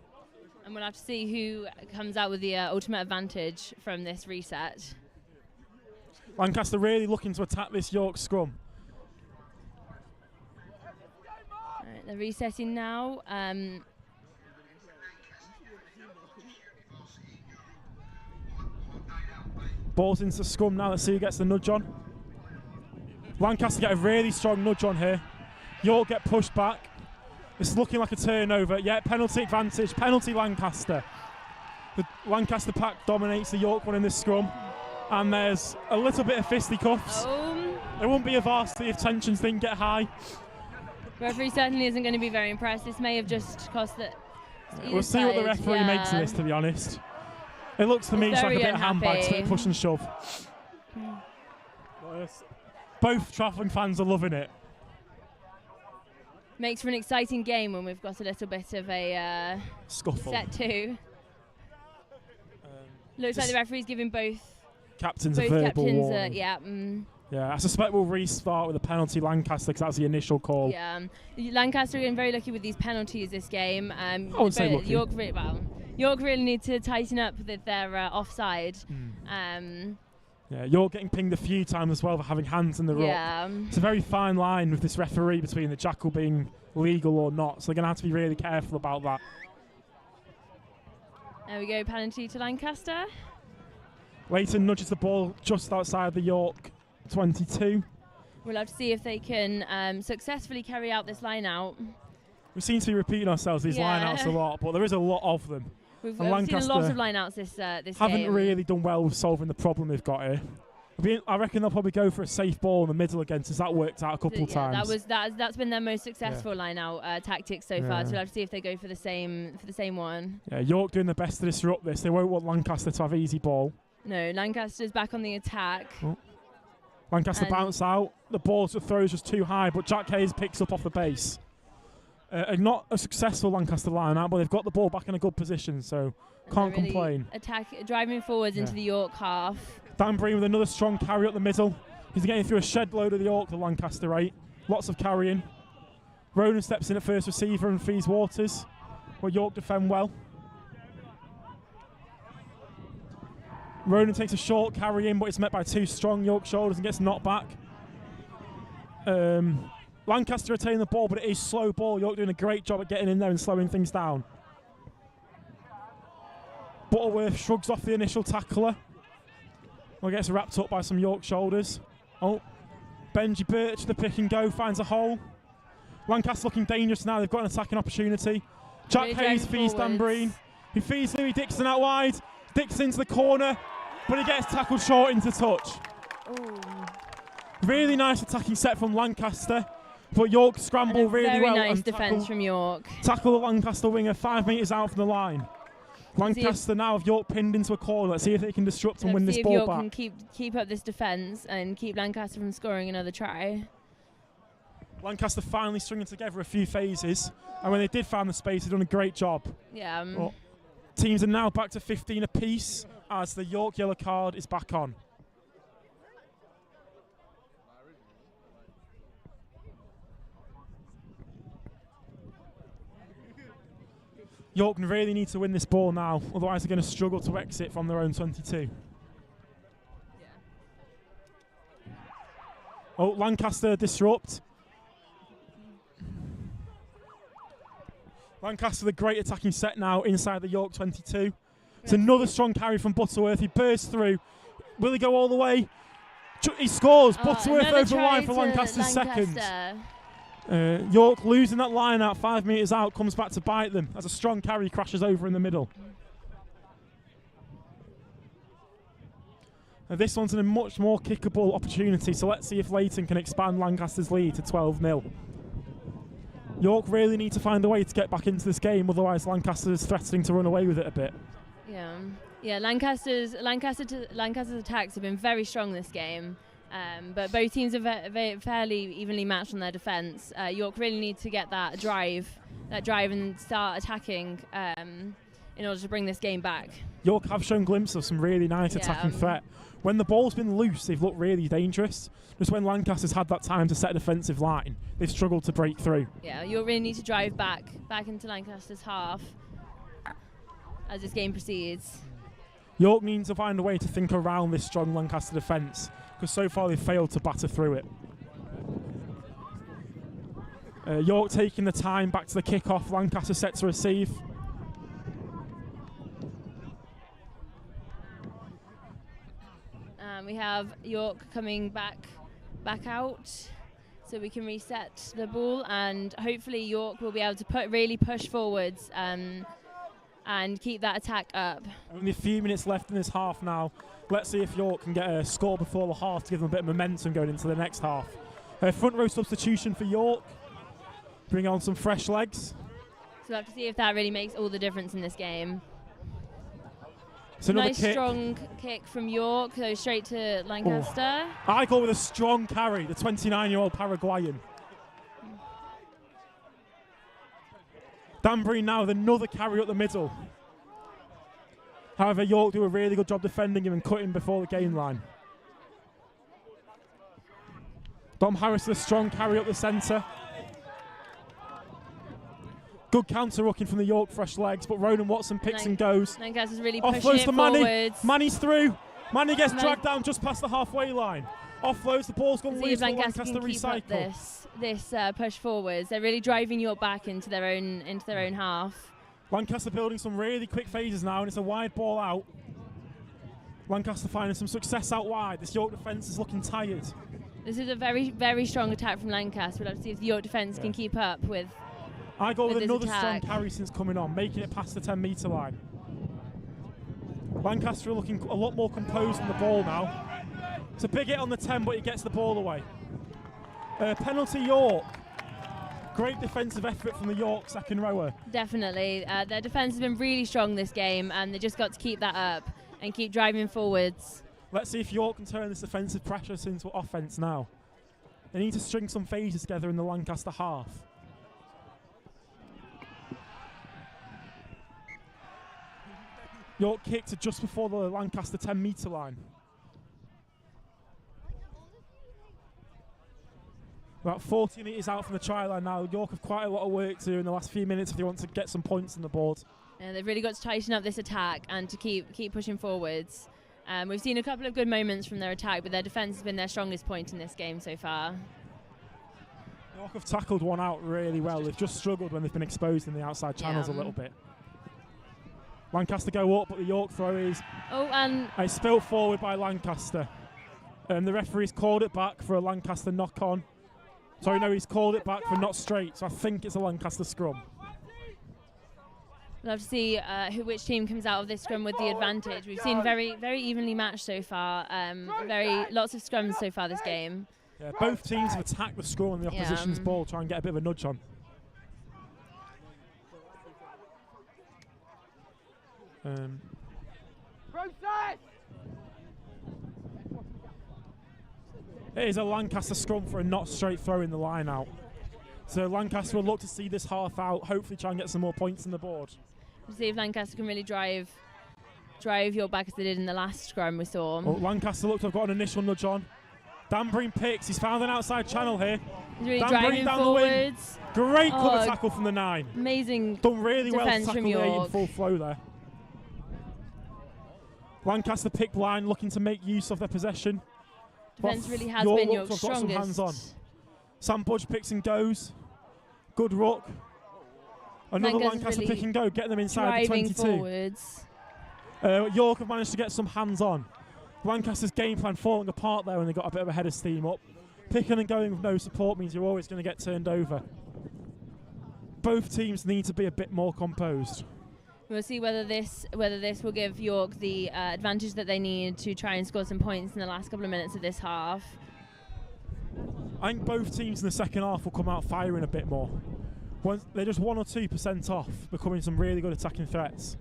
And we'll have to see who comes out with the ultimate advantage from this reset. Lancaster really looking to attack this York scrum. Right, they're resetting now. Ball's into the scrum now. Let's see who gets the nudge on. Lancaster get a really strong nudge on here. York get pushed back. It's looking like a turnover. Yeah, penalty advantage. Penalty Lancaster. The Lancaster pack dominates the York one in this scrum. And there's a little bit of fisticuffs. It wouldn't be a varsity if tensions didn't get high. Referee certainly isn't going to be very impressed. This may have just cost the. We'll see what the referee makes of this, to be honest. It looks to me like a bit of handbag, so push and shove. Both travelling fans are loving it. Makes for an exciting game when we've got a little bit of a scuffle. Set two. Looks like the referee's giving both captains a verbal warning. Yeah, I suspect we'll restart with a penalty Lancaster because that's the initial call. Yeah, Lancaster are getting very lucky with these penalties this game. York really need to tighten up their offside. Yeah, York getting pinged a few times as well for having hands in the ruck. It's a very fine line with this referee between the jackal being legal or not, so they're going to have to be really careful about that. There we go, penalty to Lancaster. Leighton nudges the ball just outside the York 22. We'll have to see if they can successfully carry out this line out. We seem to be repeating ourselves, these line outs a lot, but there is a lot of them. We've seen a lot of line outs this haven't game. Really done well with solving the problem they've got here. I reckon they'll probably go for a safe ball in the middle again, since that worked out a couple of times. That's been their most successful line out tactic so far. So we'll have to see if they go for the same one. Yeah, York doing their best to disrupt this. They won't want Lancaster to have easy ball. No, Lancaster's back on the attack. Lancaster bounce out. The ball throws just too high, but Jack Hayes picks up off the base. Not a successful Lancaster line out, but they've got the ball back in a good position, so can't really complain. Driving forwards into the York half. Dan Breen with another strong carry up the middle. He's getting through a shed load of the York to Lancaster right. Lots of carrying. Ronan steps in at first receiver and fees Waters. Well, York defend well. Ronan takes a short carry in, but it's met by two strong York shoulders and gets knocked back. Lancaster retaining the ball, but it is slow ball. York doing a great job at getting in there and slowing things down. Butterworth shrugs off the initial tackler. Well, gets wrapped up by some York shoulders. Benji Birch, the pick and go, finds a hole. Lancaster looking dangerous now. They've got an attacking opportunity. Jack Hayes feeds Dan Breen. He feeds Louis Dixon out wide. Dixon into the corner, but he gets tackled short into touch. Really nice attacking set from Lancaster. But York scramble really well. Very nice defence from York. Tackle the Lancaster winger 5 metres out from the line. Lancaster now have York pinned into a corner. Let's see if they can disrupt and win this ball back. York can keep up this defence and keep Lancaster from scoring another try. Lancaster finally stringing together a few phases, and when they did find the space, they've done a great job. Yeah. Teams are now back to 15 apiece as the York yellow card is back on. York really need to win this ball now, otherwise they're going to struggle to exit from their own 22. Lancaster disrupt. Lancaster with a great attacking set now inside the York 22. It's another strong carry from Butterworth. He bursts through. Will he go all the way? He scores. Butterworth over the line for Lancaster's second. York losing that line out 5 metres out, comes back to bite them as a strong carry crashes over in the middle. This one's a much more kickable opportunity, so let's see if Leighton can expand Lancaster's lead to 12-0. York really need to find a way to get back into this game, otherwise Lancaster's threatening to run away with it a bit. Yeah, Lancaster's attacks have been very strong this game. But both teams are fairly evenly matched on their defence. York really need to get that drive and start attacking in order to bring this game back. York have shown glimpses of some really nice attacking threat. When the ball's been loose, they've looked really dangerous. Just when Lancaster's had that time to set a defensive line, they've struggled to break through. Yeah, York really need to drive back into Lancaster's half as this game proceeds. York needs to find a way to think around this strong Lancaster defence, because so far they've failed to batter through it. York taking the time back to the kick-off. Lancaster set to receive. We have York coming back out, so we can reset the ball, and hopefully York will be able to really push forwards and keep that attack up. Only a few minutes left in this half now. Let's see if York can get a score before the half to give them a bit of momentum going into the next half. Front row substitution for York. Bring on some fresh legs. So we'll have to see if that really makes all the difference in this game. It's another nice kick. Strong kick from York, goes straight to Lancaster. I go with a strong carry, the 29-year-old Paraguayan. Danbury now with another carry up the middle. However, York do a really good job defending him and cutting before the game line. Dom Harris with a strong carry up the centre. Good counter rocking from the York fresh legs, but Ronan Watson picks and goes. Lancaster's really pushing Offloads it to Manny. forwards. Manny's through. Manny gets dragged down just past the halfway line. Offloads, the ball's gone loose, but Lancaster recycle. This push forwards. They're really driving York back into their own half. Lancaster building some really quick phases now, and it's a wide ball out. Lancaster finding some success out wide. This York defence is looking tired. This is a very, very strong attack from Lancaster. We'll have to see if the York defence can keep up with. I go with another attack. strong carry since coming on, making it past the 10-metre line. Lancaster are looking a lot more composed on the ball now. It's a big hit on the 10, but he gets the ball away. Penalty York. Great defensive effort from the York second rower. Definitely. Their defence has been really strong this game, and they just got to keep that up and keep driving forwards. Let's see if York can turn this defensive pressure into offence now. They need to string some phases together in the Lancaster half. York kicked to just before the Lancaster 10-metre line. About 40 metres out from the try line now. York have quite a lot of work to do in the last few minutes if they want to get some points on the board. Yeah, they've really got to tighten up this attack and to keep pushing forwards. We've seen a couple of good moments from their attack, but their defence has been their strongest point in this game so far. York have tackled one out really well. They've just struggled when they've been exposed in the outside channels a little bit. Lancaster go up, but the York throw is... and it's spilt forward by Lancaster. The referee's called it back for a Lancaster knock-on. Sorry, no, he's called it back for not straight, so I think it's a Lancaster scrum. We'll have to see which team comes out of this scrum with the advantage. We've seen very, very evenly matched so far. Lots of scrums so far this game. Yeah, both teams have attacked the scrum on the opposition's ball, try and get a bit of a nudge on. Process! It is a Lancaster scrum for a not straight throw in the line out. So Lancaster will look to see this half out, hopefully try and get some more points on the board. We'll see if Lancaster can really drive York back as they did in the last scrum we saw. Well, Lancaster looks to have got an initial nudge on. Danbury picks, he's found an outside channel here. He's really Danbury driving down forwards. The wing. Great cover tackle from the 9. Amazing. Done really well to defence tackle from the 8 in York. full flow there. Lancaster pick line looking to make use of their possession. Defence really has York been looks York's to have got some strongest. hands on. Sam Budge picks and goes. Good ruck. Another Lancaster really pick and go, get them inside the driving 22. forwards. York have managed to get some hands on. Lancaster's game plan falling apart there when they got a bit of a head of steam up. Picking and going with no support means you're always going to get turned over. Both teams need to be a bit more composed. We'll see whether this will give York the advantage that they need to try and score some points in the last couple of minutes of this half. I think both teams in the second half will come out firing a bit more. They're just 1 or 2% off, becoming some really good attacking threats.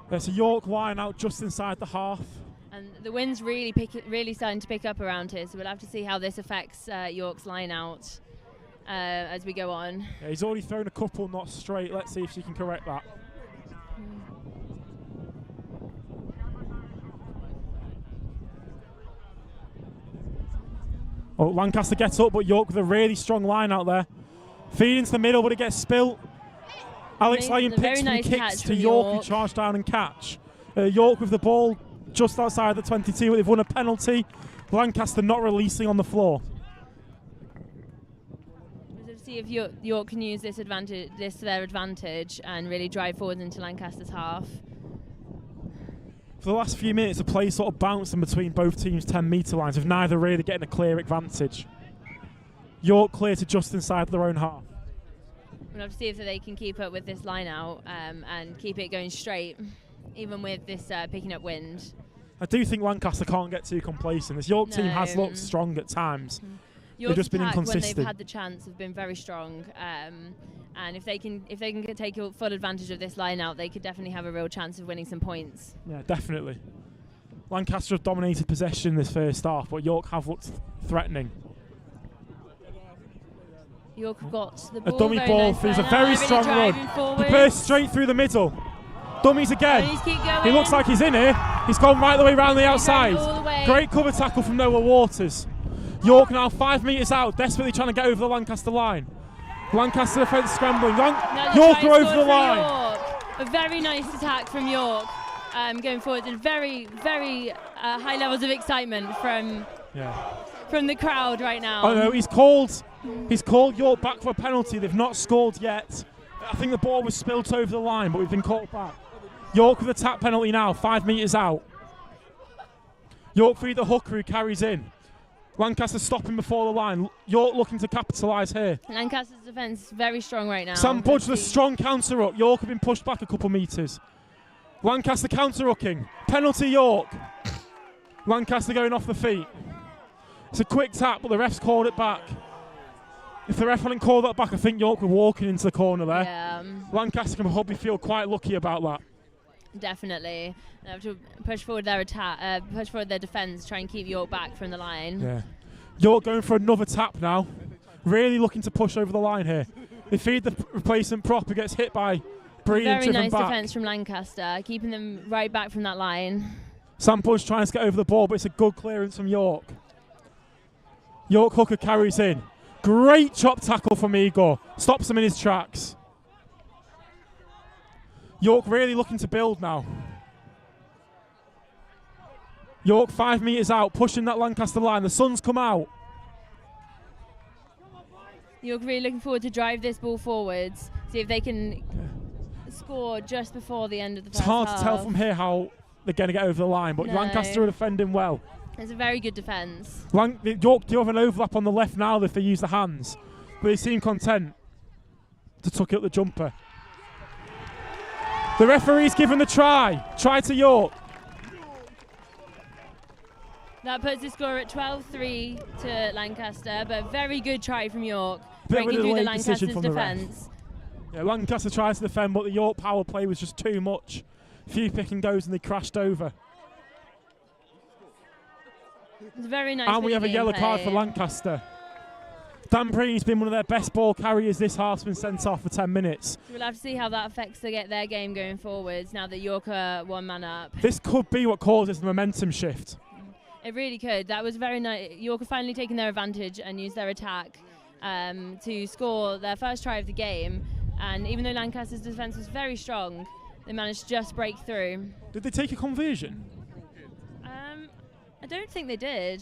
There's a York line out just inside the half. And the wind's really starting to pick up around here, so we'll have to see how this affects York's line out as we go on. Yeah, he's already thrown a couple not straight. Let's see if she can correct that. Oh, Lancaster gets up, but York with a really strong line out there. Feed into the middle, but it gets spilt. Alex Lyon picks from kicks to York, who charge down and catch. York with the ball just outside the 22, but they've won a penalty. Lancaster not releasing on the floor. We'll see if York can use this to their advantage and really drive forward into Lancaster's half. For the last few minutes, the play sort of bouncing between both teams' 10-metre lines, with neither really getting a clear advantage. York clear to just inside their own half. We'll have to see if they can keep up with this line out and keep it going straight, even with this picking up wind. I do think Lancaster can't get too complacent. This York team has looked strong at times. They've just been inconsistent. When they've had the chance, have been very strong. And if they can take full advantage of this line out, they could definitely have a real chance of winning some points. Yeah, definitely. Lancaster have dominated possession this first half, but York have looked threatening. York have got the ball. A dummy ball through a very strong run. He bursts straight through the middle. Dummies again. He looks like he's in here. He's gone right the way around the outside. Great cover tackle from Noah Waters. York now 5 metres out, desperately trying to get over the Lancaster line. Lancaster defence scrambling. York are over the line. A very nice attack from York, going forward, and very, very high levels of excitement from the crowd right now. Oh no, he's called York back for a penalty. They've not scored yet. I think the ball was spilt over the line, but we've been called back. York with a tap penalty now, 5 metres out. York through the hooker who carries in. Lancaster stopping before the line. York looking to capitalise here. Lancaster's defence is very strong right now. Sam Budge with a strong counter up. York have been pushed back a couple metres. Lancaster counter-hooking. Penalty York. Lancaster going off the feet. It's a quick tap, but the ref's called it back. If the ref hadn't called that back, I think York were walking into the corner there. Yeah. Lancaster can probably feel quite lucky about that. Definitely. They have to push forward their attack, push forward their defence, try and keep York back from the line. Yeah. York going for another tap now. Really looking to push over the line here. They feed the replacement prop who gets hit by Breen and driven back. Very nice defence from Lancaster, keeping them right back from that line. Sam Budge trying to get over the ball, but it's a good clearance from York. York hooker carries in. Great chop tackle from Igor. Stops him in his tracks. York really looking to build now. York 5 metres out, pushing that Lancaster line. The sun's come out. York really looking forward to drive this ball forwards, see if they can score just before the end of the first half. It's hard to tell from here how they're going to get over the line, but Lancaster are defending well. It's a very good defence. York do have an overlap on the left now if they use the hands, but they seem content to tuck up the jumper. The referee's given the try. Try to York. That puts the score at 12-3 to Lancaster, but very good try from York, Bit breaking through the Lancaster's defence. Yeah, Lancaster tries to defend, but the York power play was just too much. Few pick and goes and they crashed over. It's very nice. And we have a yellow card for Lancaster. Dan Breen's been one of their best ball carriers this half, been sent off for 10 minutes. So we'll have to see how that affects their game going forwards now that York are 1 man up. This could be what causes the momentum shift. It really could. That was very nice. York have finally taken their advantage and used their attack to score their first try of the game. And even though Lancaster's defence was very strong, they managed to just break through. Did they take a conversion? I don't think they did.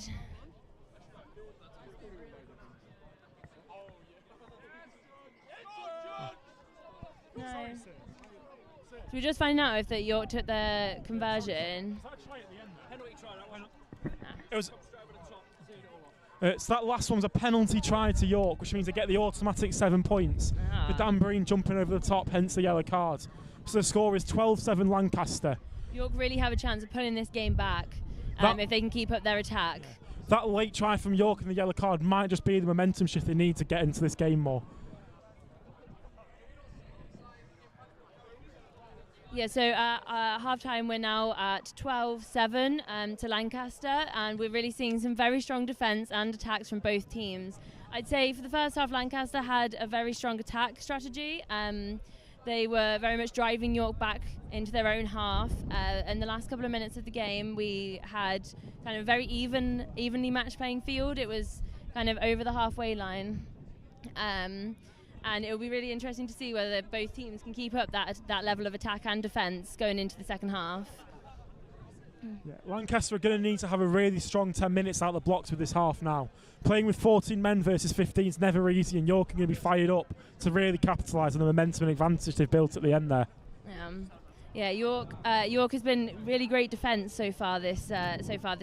No. So we're just finding out if York took their conversion. It was. So that last one was a penalty try to York, which means they get the automatic 7 points. With Dan Breen jumping over the top, hence the yellow card. So the score is 12-7 Lancaster. York really have a chance of pulling this game back if they can keep up their attack. That late try from York and the yellow card might just be the momentum shift they need to get into this game more. Yeah, so at half-time we're now at 12-7 to Lancaster, and we're really seeing some very strong defence and attacks from both teams. I'd say for the first half, Lancaster had a very strong attack strategy. They were very much driving York back into their own half. In the last couple of minutes of the game, we had kind of a very evenly matched playing field. It was kind of over the halfway line. And it will be really interesting to see whether both teams can keep up that level of attack and defence going into the second half. Yeah, Lancaster are going to need to have a really strong 10 minutes out of the blocks with this half now. Playing with 14 men versus 15 is never easy, and York are going to be fired up to really capitalise on the momentum and advantage they've built at the end there. Yeah, York has been really great defence so far this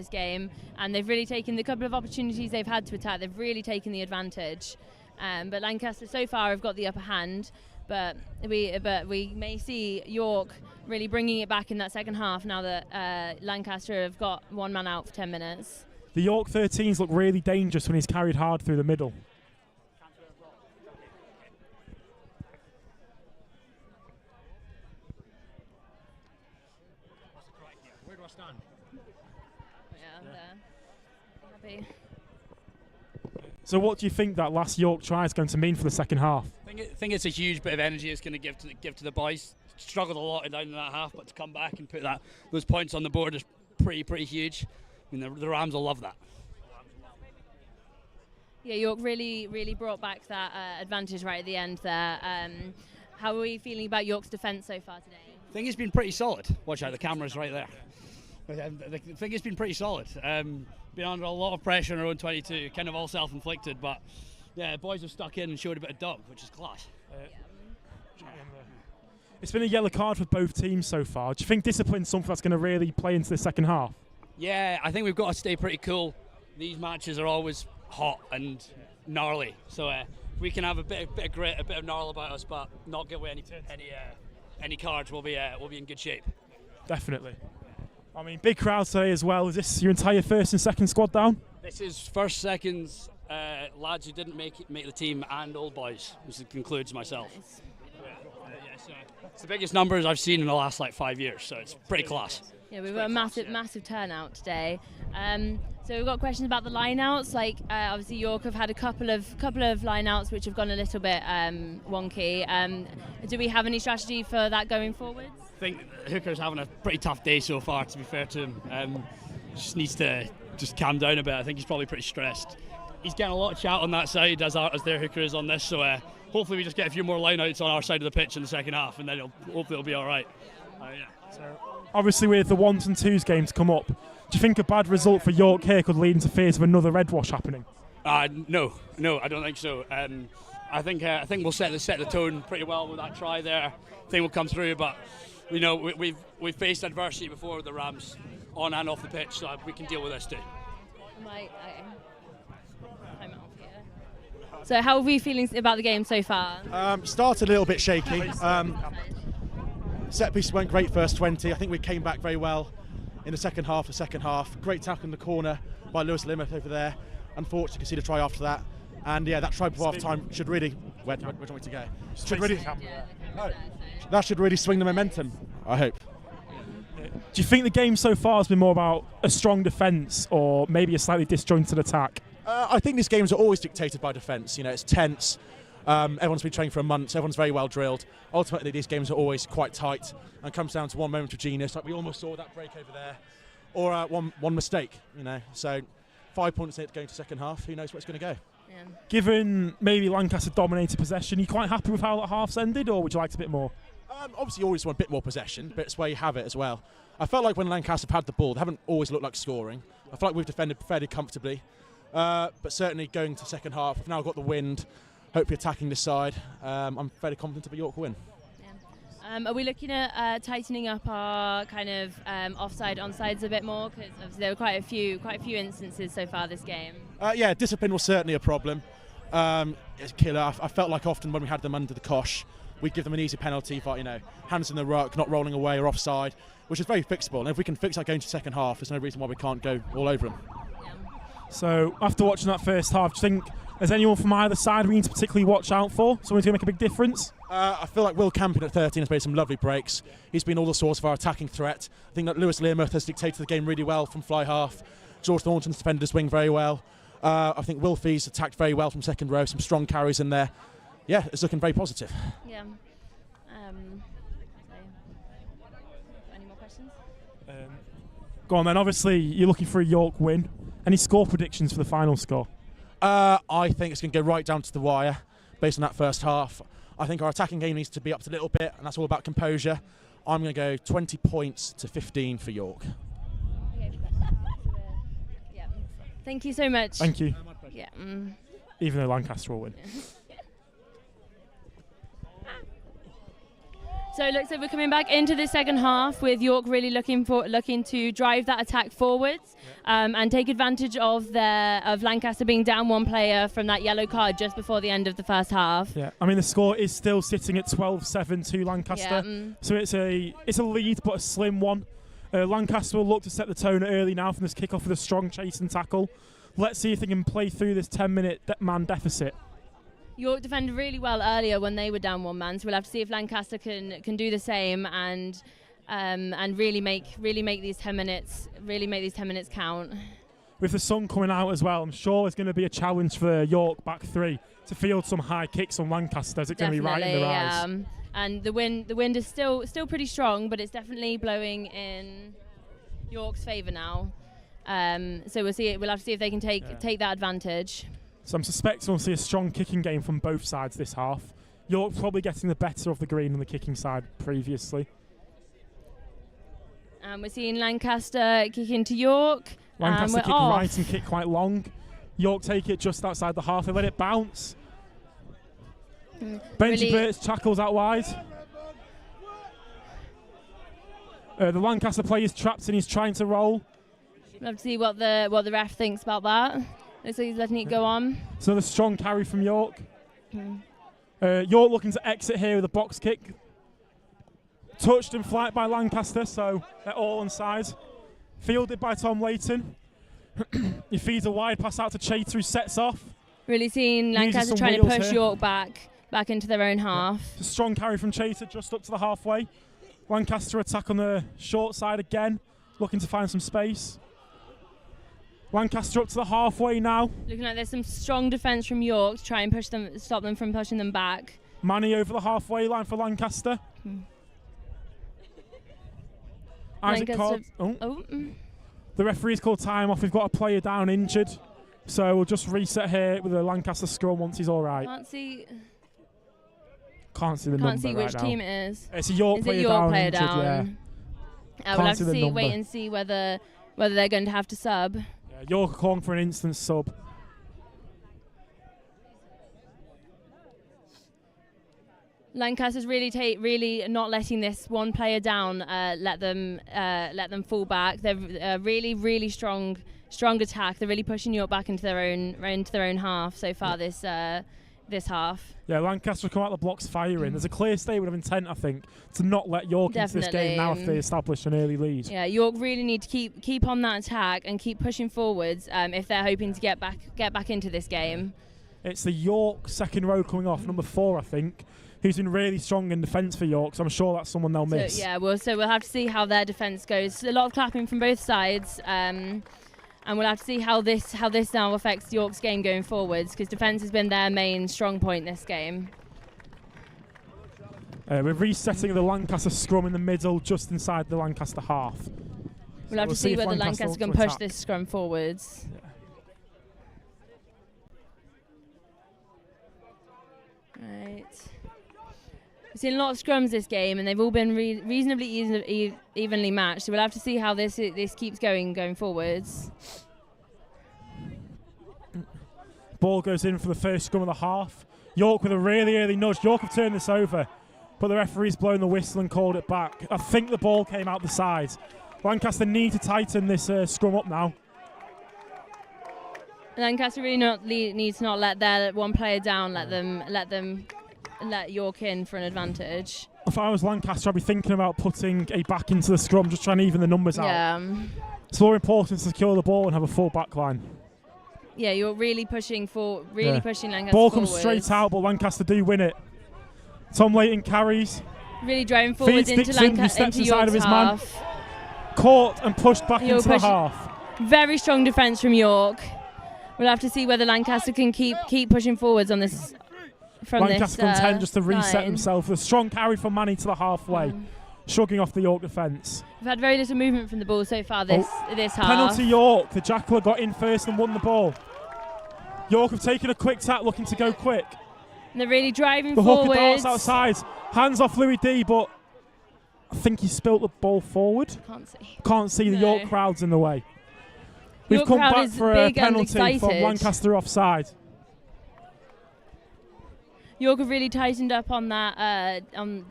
game, and they've really taken the couple of opportunities they've had to attack. They've really taken the advantage. But Lancaster so far have got the upper hand, but we may see York really bringing it back in that second half now that Lancaster have got one man out for 10 minutes. The York 13s look really dangerous when he's carried hard through the middle. Where do I stand? Yeah, happy. So what do you think that last York try is going to mean for the second half? I think it's a huge bit of energy it's going to give to the boys. Struggled a lot down in that half, but to come back and put those points on the board is pretty huge. I mean, the Rams will love that. Yeah, York really brought back that advantage right at the end there. How are we feeling about York's defence so far today? I think it's been pretty solid. Watch out, the camera's right there. I think it's been pretty solid. Been under a lot of pressure in our own 22, kind of all self-inflicted, but yeah, the boys have stuck in and showed a bit of dog, which is class. It's been a yellow card for both teams so far. Do you think discipline's something that's going to really play into the second half? Yeah, I think we've got to stay pretty cool. These matches are always hot and gnarly, so if we can have a bit of grit, a bit of gnarl about us, but not get away any cards, we'll be in good shape. Definitely. I mean, big crowd today as well. Is this your entire first and second squad down? This is first, seconds, lads who didn't make the team, and old boys, which includes myself. Nice. It's the biggest numbers I've seen in the last 5 years, so it's pretty class. Yeah, we've got a massive turnout today. So we've got questions about the lineouts. Obviously York have had a couple of lineouts which have gone a little bit wonky. Do we have any strategy for that going forwards? I think Hooker's having a pretty tough day so far, to be fair to him. Just needs to calm down a bit. I think he's probably pretty stressed. He's getting a lot of chat on that side as their Hooker is on this, so hopefully we just get a few more lineouts on our side of the pitch in the second half, and then hopefully it'll be all right. So obviously with the 1s and 2s game to come up, do you think a bad result for York here could lead into fears of another red wash happening? No, I don't think so. I think we'll set the tone pretty well with that try there. I think we'll come through, but we've faced adversity before with the Rams on and off the pitch, so we can deal with this too. So how are we feeling about the game so far? Started a little bit shaky. Set pieces went great first 20. I think we came back very well in the second half. Great tackle in the corner by Lewis Limerick over there. Unfortunately, conceded a try after that. And yeah, that try before half time should really. Where do you want me to go? That should really swing the momentum, I hope. Do you think the game so far has been more about a strong defence or maybe a slightly disjointed attack? I think these games are always dictated by defence. It's tense. Everyone's been training for a month, so everyone's very well drilled. Ultimately, these games are always quite tight and it comes down to one moment of genius, like we almost saw that break over there, or one mistake. So 5 points in it going to second half. Who knows where it's going to go? Yeah. Given maybe Lancaster dominated possession, are you quite happy with how that half's ended, or would you like a bit more? Obviously, you always want a bit more possession, but it's where you have it as well. I felt like when Lancaster have had the ball, they haven't always looked like scoring. I feel like we've defended fairly comfortably. But certainly going to second half, we've now got the wind, hopefully attacking this side. I'm fairly confident that York will win. Yeah. Are we looking at tightening up our kind of offside onsides a bit more? Because obviously there were quite a few instances so far this game. Yeah, discipline was certainly a problem. It's a killer. I felt like often when we had them under the cosh, we'd give them an easy penalty for hands in the ruck, not rolling away or offside, which is very fixable. And if we can fix that going to second half, there's no reason why we can't go all over them. So after watching that first half, do you think Is anyone from either side we need to particularly watch out for? Someone's going to make a big difference? I feel like Will Campion at 13 has made some lovely breaks. He's been all the source of our attacking threat. I think that Lewis Learmouth has dictated the game really well from fly half. George Thornton's defended swing very well. I think Wilfie's attacked very well from second row. Some strong carries in there. Yeah, it's looking very positive. Yeah. Any more questions? Go on then. Obviously, you're looking for a York win. Any score predictions for the final score? I think it's going to go right down to the wire based on that first half. I think our attacking game needs to be upped a little bit, and that's all about composure. I'm going to go 20 points to 15 for York. Yeah. Thank you so much. Thank you. Yeah. Even though Lancaster will win. So it looks like we're coming back into the second half with York really looking to drive that attack forwards and take advantage of Lancaster being down one player from that yellow card just before the end of the first half. Yeah, I mean the score is still sitting at 12-7 to Lancaster, so it's a lead but a slim one. Lancaster will look to set the tone early now from this kickoff with a strong chase and tackle. Let's see if they can play through this 10-minute man deficit. York defended really well earlier when they were down one man, so we'll have to see if Lancaster can do the same and really make these 10 minutes count. With the sun coming out as well, I'm sure there's going to be a challenge for York back three to field some high kicks on Lancaster. Is it going to be right in the rise? And the wind is still pretty strong, but it's definitely blowing in York's favour now. So we'll see. We'll have to see if they can take that advantage. So I'm suspecting we'll see a strong kicking game from both sides this half. York probably getting the better of the green on the kicking side previously. And we're seeing Lancaster kick into York. Lancaster kick off. right and kick quite long. York take it just outside the half. They let it bounce. Benji Burt's tackles out wide. The Lancaster player is trapped and he's trying to roll. We'll have to see what the ref thinks about that. Looks like he's letting it go on. It's another strong carry from York. York looking to exit here with a box kick. Touched and flight by Lancaster, so they're all on side. Fielded by Tom Layton. He feeds a wide pass out to Chater, who sets off. Really seeing Lancaster trying to push York back into their own half. It's a strong carry from Chater just up to the halfway. Lancaster attack on the short side again, looking to find some space. Lancaster up to the halfway now. Looking like there's some strong defence from York to try and stop them from pushing them back. Manny over the halfway line for Lancaster. Isaac Cobb. The referee's called time off. We've got a player down injured. So we'll just reset here with a Lancaster scrum once he's all right. Can't see the number. Can't see which right team now. it is. It's a York player down injured, yeah. We'll have to wait and see whether they're going to have to sub. Yeah, York are calling for an instant sub. Lancaster's really not letting this one player down. Let them fall back. They're really strong attack. They're really pushing York back into their own half so far this half. Yeah, Lancaster come out the blocks firing. There's a clear statement of intent, I think, to not let York into this game now if they establish an early lead. Yeah, York really need to keep on that attack and keep pushing forwards if they're hoping to get back into this game. It's the York second row coming off, number 4, I think, who's been really strong in defence for York, so I'm sure that's someone they'll miss. We'll have to see how their defence goes. A lot of clapping from both sides, and we'll have to see how this now affects York's game going forwards, because defence has been their main strong point this game. We're resetting the Lancaster scrum in the middle, just inside the Lancaster half. We'll have to see whether Lancaster can push this scrum forwards. Yeah. Right. We've seen a lot of scrums this game, and they've all been reasonably evenly matched. So we'll have to see how this keeps going forwards. Ball goes in for the first scrum of the half. York with a really early nudge. York have turned this over, but the referee's blown the whistle and called it back. I think the ball came out the side. Lancaster need to tighten this scrum up now. Lancaster really needs to not let their one player down. Let York in for an advantage. If I was Lancaster, I'd be thinking about putting a back into the scrum, just trying to even the numbers out. Yeah. It's more important to secure the ball and have a full back line. Yeah, you're really pushing pushing Lancaster Ball comes forwards. straight out, but Lancaster do win it. Tom Layton carries. Really driving forwards Feeds into Dixon, who steps inside York's of his man. half. Caught and pushed back You're into the pushing- half. Very strong defence from York. We'll have to see whether Lancaster can keep pushing forwards on this. From Lancaster this, content just to reset line. himself. A strong carry from Manny to the halfway, shrugging off the York defence. We've had very little movement from the ball so far this half. Penalty York. The Jackal got in first and won the ball. York have taken a quick tap, looking to go quick. And they're really driving The hooker forwards. darts outside. Hands off Louis D, but I think he spilt the ball forward. Can't see the No. York crowd's in the way. We've York come crowd back is for a big and penalty from excited. Lancaster offside. York have really tightened up on that.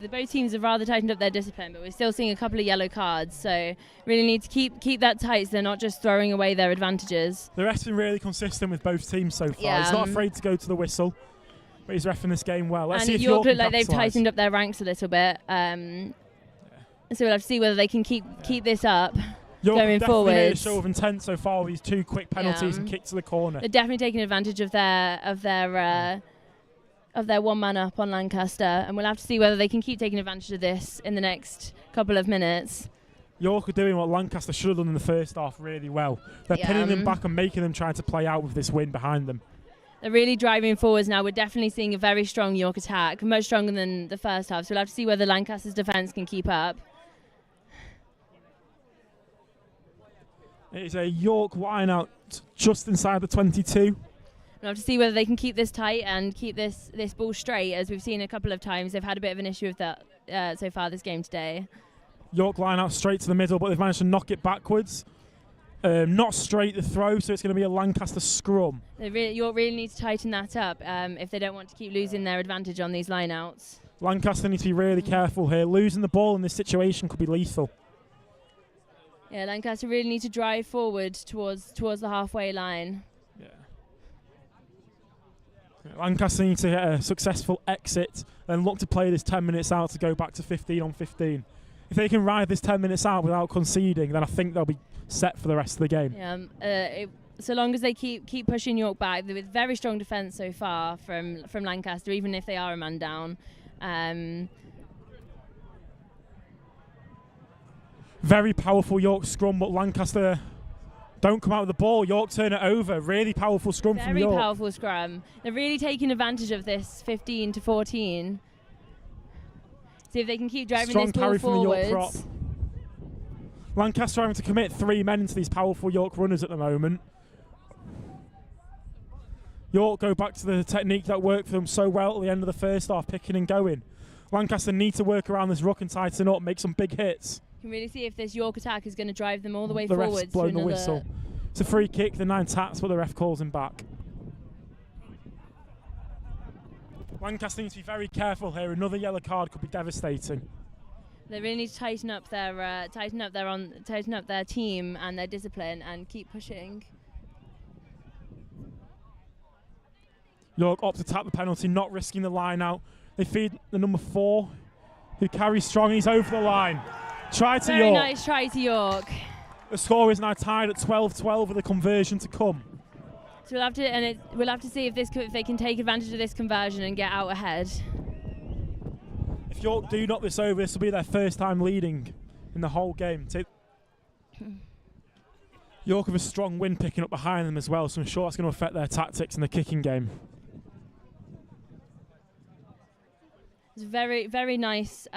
Both teams have rather tightened up their discipline, but we're still seeing a couple of yellow cards. So really need to keep that tight so they're not just throwing away their advantages. The ref's been really consistent with both teams so far. Yeah, He's not afraid to go to the whistle, but he's reffing this game well. Let's and see if York York look can like they've capitalise. tightened up their ranks a little bit. So we'll have to see whether they can keep this up. York going have definitely made a forwards. show of intent so far with these two quick penalties and kick to the corner. They're definitely taking advantage of their one man up on Lancaster, and we'll have to see whether they can keep taking advantage of this in the next couple of minutes. York are doing what Lancaster should have done in the first half really well. They're pinning them back and making them try to play out with this win behind them. They're really driving forwards now. We're definitely seeing a very strong York attack, much stronger than the first half. So we'll have to see whether Lancaster's defence can keep up. It is a York line out just inside the 22. We'll have to see whether they can keep this tight and keep this ball straight, as we've seen a couple of times. They've had a bit of an issue with that so far this game today. York line out straight to the middle, but they've managed to knock it backwards. Not straight the throw, so it's going to be a Lancaster scrum. York really need to tighten that up if they don't want to keep losing their advantage on these line-outs. Lancaster needs to be really careful here. Losing the ball in this situation could be lethal. Yeah, Lancaster really need to drive forward towards the halfway line. Lancaster need to get a successful exit and look to play this 10 minutes out to go back to 15 on 15. If they can ride this 10 minutes out without conceding, then I think they'll be set for the rest of the game. Yeah, so long as they keep pushing York back, with very strong defence so far from Lancaster, even if they are a man down. Very powerful York scrum, but Lancaster don't come out with the ball. York turn it over. Really powerful scrum from York. Very powerful scrum. They're really taking advantage of this 15-14. See if they can keep driving Strong this ball carry from the York prop. forwards. Lancaster having to commit 3 men into these powerful York runners at the moment. York go back to the technique that worked for them so well at the end of the first half, picking and going. Lancaster need to work around this ruck and tighten up, make some big hits. You can really see if this York attack is going to drive them all the way The forwards. ref's blown the whistle. It's a free kick, the 9 taps, but the ref calls him back. Lancaster needs to be very careful here. Another yellow card could be devastating. They really need to tighten up their team and their discipline and keep pushing. York opt to tap the penalty, not risking the line out. They feed the number 4, who carries strong. He's over the line. Try to Very York. nice try to York. The score is now tied at 12-12 with a conversion to come. So we'll have to see if they can take advantage of this conversion and get out ahead. If York do knock this over, this will be their first time leading in the whole game. York have a strong wind picking up behind them as well, so I'm sure that's going to affect their tactics in the kicking game. It's very nice